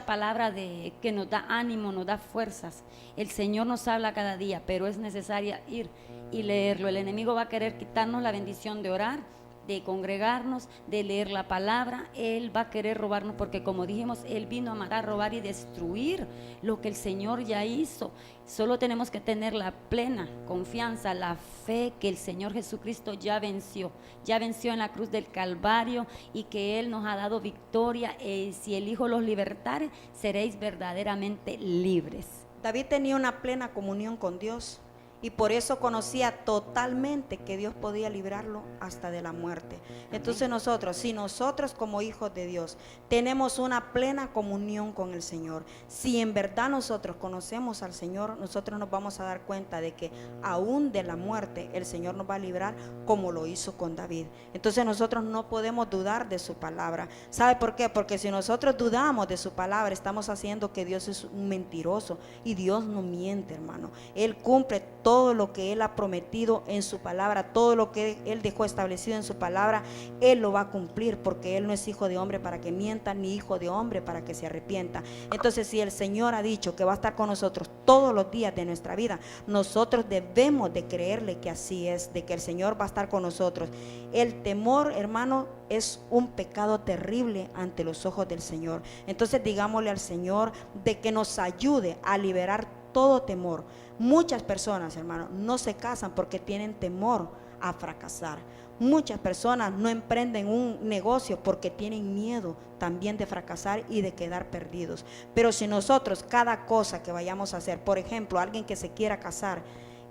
palabra que nos da ánimo, nos da fuerzas. El Señor nos habla cada día, pero es necesario ir y leerlo. El enemigo va a querer quitarnos la bendición de orar, de congregarnos, de leer la palabra. Él va a querer robarnos, porque como dijimos, Él vino a matar, robar y destruir lo que el Señor ya hizo. Solo tenemos que tener la plena confianza, la fe que el Señor Jesucristo ya venció en la cruz del Calvario, y que Él nos ha dado victoria. Si el Hijo los libertare, seréis verdaderamente libres. David tenía una plena comunión con Dios, y por eso conocía totalmente que Dios podía librarlo hasta de la muerte. Entonces nosotros, si nosotros como hijos de Dios tenemos una plena comunión con el Señor, si en verdad nosotros conocemos al Señor, nosotros nos vamos a dar cuenta de que aún de la muerte el Señor nos va a librar, como lo hizo con David. Entonces nosotros no podemos dudar de su palabra. ¿Sabe por qué? Porque si nosotros dudamos de su palabra, estamos haciendo que Dios es un mentiroso, y Dios no miente, hermano. Él cumple todo lo que Él ha prometido en su palabra, todo lo que Él dejó establecido en su palabra, Él lo va a cumplir, porque Él no es hijo de hombre para que mienta, ni hijo de hombre para que se arrepienta. Entonces, si el Señor ha dicho que va a estar con nosotros todos los días de nuestra vida, nosotros debemos de creerle que así es, de que el Señor va a estar con nosotros. El temor, hermano, es un pecado terrible ante los ojos del Señor. Entonces digámosle al Señor de que nos ayude a liberar todo temor. Muchas personas, hermano, no se casan porque tienen temor a fracasar. Muchas personas no emprenden un negocio porque tienen miedo también de fracasar y de quedar perdidos. Pero si nosotros cada cosa que vayamos a hacer, por ejemplo, alguien que se quiera casar,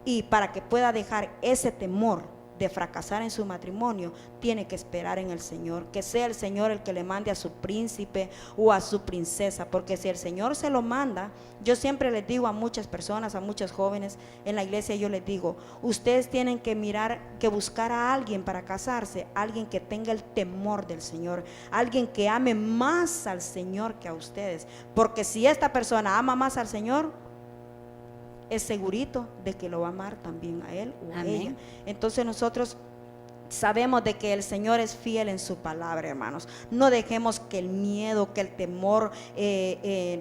y para que pueda dejar ese temor de fracasar en su matrimonio, tiene que esperar en el Señor, que sea el Señor el que le mande a su príncipe o a su princesa, porque si el Señor se lo manda, yo siempre les digo a muchas personas, a muchos jóvenes en la iglesia, yo les digo, ustedes tienen que mirar, que buscar a alguien para casarse, alguien que tenga el temor del Señor, alguien que ame más al Señor que a ustedes, porque si esta persona ama más al Señor, es segurito de que lo va a amar también a él o a ella. Entonces nosotros sabemos de que el Señor es fiel en su palabra, hermanos. No dejemos que el miedo, que el temor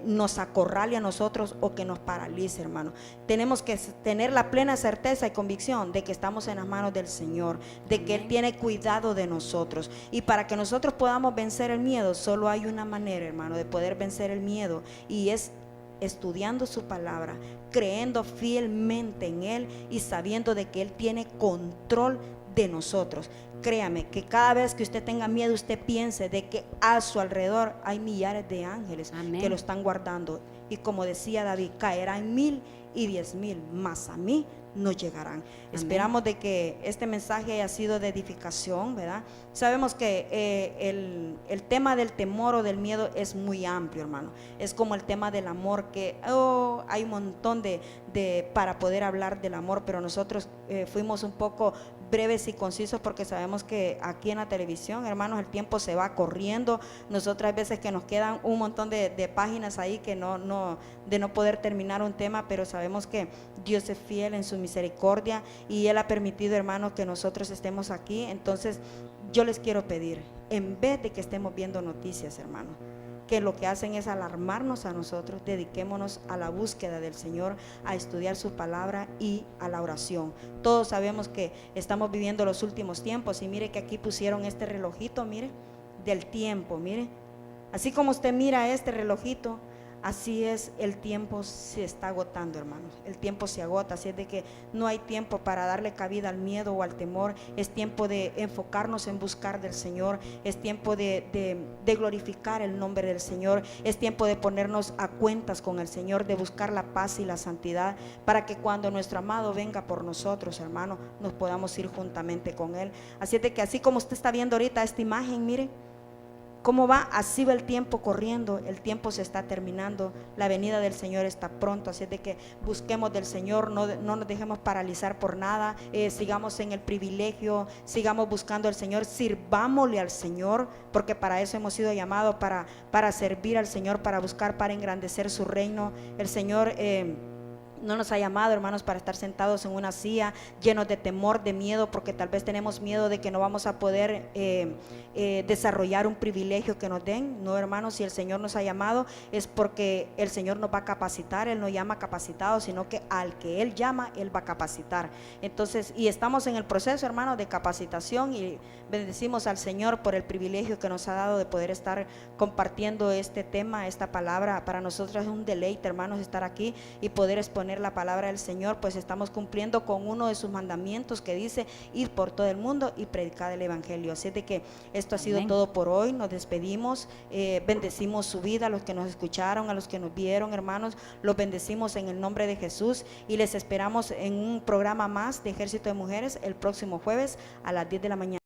nos acorrale a nosotros o que nos paralice, hermano. Tenemos que tener la plena certeza y convicción de que estamos en las manos del Señor, de que Él tiene cuidado de nosotros. Y para que nosotros podamos vencer el miedo, solo hay una manera, hermano, de poder vencer el miedo, y es estudiando su palabra, creyendo fielmente en Él y sabiendo de que Él tiene control de nosotros. Créame que cada vez que usted tenga miedo, usted piense de que a su alrededor hay millares de ángeles que lo están guardando. Y como decía David, caerán 1000 y 10,000, mas a mí no llegarán. Esperamos de que este mensaje haya sido de edificación, ¿verdad? Sabemos que el tema del temor o del miedo es muy amplio, hermano. Es como el tema del amor, que hay un montón para poder hablar del amor, pero nosotros fuimos un poco breves y concisos porque sabemos que aquí en la televisión, hermanos, el tiempo se va corriendo. Nosotros hay veces que nos quedan un montón de páginas ahí que de no poder terminar un tema, pero sabemos que Dios es fiel en su misericordia y Él ha permitido, hermanos, que nosotros estemos aquí. Entonces yo les quiero pedir, en vez de que estemos viendo noticias, hermanos, que lo que hacen es alarmarnos a nosotros, dediquémonos a la búsqueda del Señor, a estudiar su palabra y a la oración. Todos sabemos que estamos viviendo los últimos tiempos, y mire que aquí pusieron este relojito, mire, del tiempo, mire, así como usted mira este relojito, así es, el tiempo se está agotando, hermanos. El tiempo se agota, así es de que no hay tiempo para darle cabida al miedo o al temor. Es tiempo de enfocarnos en buscar del Señor. Es tiempo de glorificar el nombre del Señor. Es tiempo de ponernos a cuentas con el Señor, de buscar la paz y la santidad, para que cuando nuestro amado venga por nosotros, hermano, nos podamos ir juntamente con Él. Así es de que así como usted está viendo ahorita esta imagen, mire cómo va, así va el tiempo corriendo, el tiempo se está terminando, la venida del Señor está pronto, así es de que busquemos del Señor, no nos dejemos paralizar por nada, sigamos en el privilegio, sigamos buscando al Señor, sirvámosle al Señor, porque para eso hemos sido llamados, para servir al Señor, para buscar, para engrandecer su reino. El Señor no nos ha llamado, hermanos, para estar sentados en una silla llenos de temor, de miedo, porque tal vez tenemos miedo de que no vamos a poder desarrollar un privilegio que nos den. No, hermanos, si el Señor nos ha llamado es porque el Señor nos va a capacitar. Él no llama capacitados, sino que al que Él llama, Él va a capacitar. Entonces, y estamos en el proceso, hermanos, de capacitación, y bendecimos al Señor por el privilegio que nos ha dado de poder estar compartiendo este tema, esta palabra. Para nosotros es un deleite, hermanos, estar aquí y poder exponer exponer la palabra del Señor, pues estamos cumpliendo con uno de sus mandamientos que dice ir por todo el mundo y predicar el evangelio. Así de que esto ha sido Amén. todo por hoy. Nos despedimos, bendecimos su vida, a los que nos escucharon, a los que nos vieron, hermanos, los bendecimos en el nombre de Jesús y les esperamos en un programa más de Ejército de Mujeres el próximo jueves a las 10 de la mañana.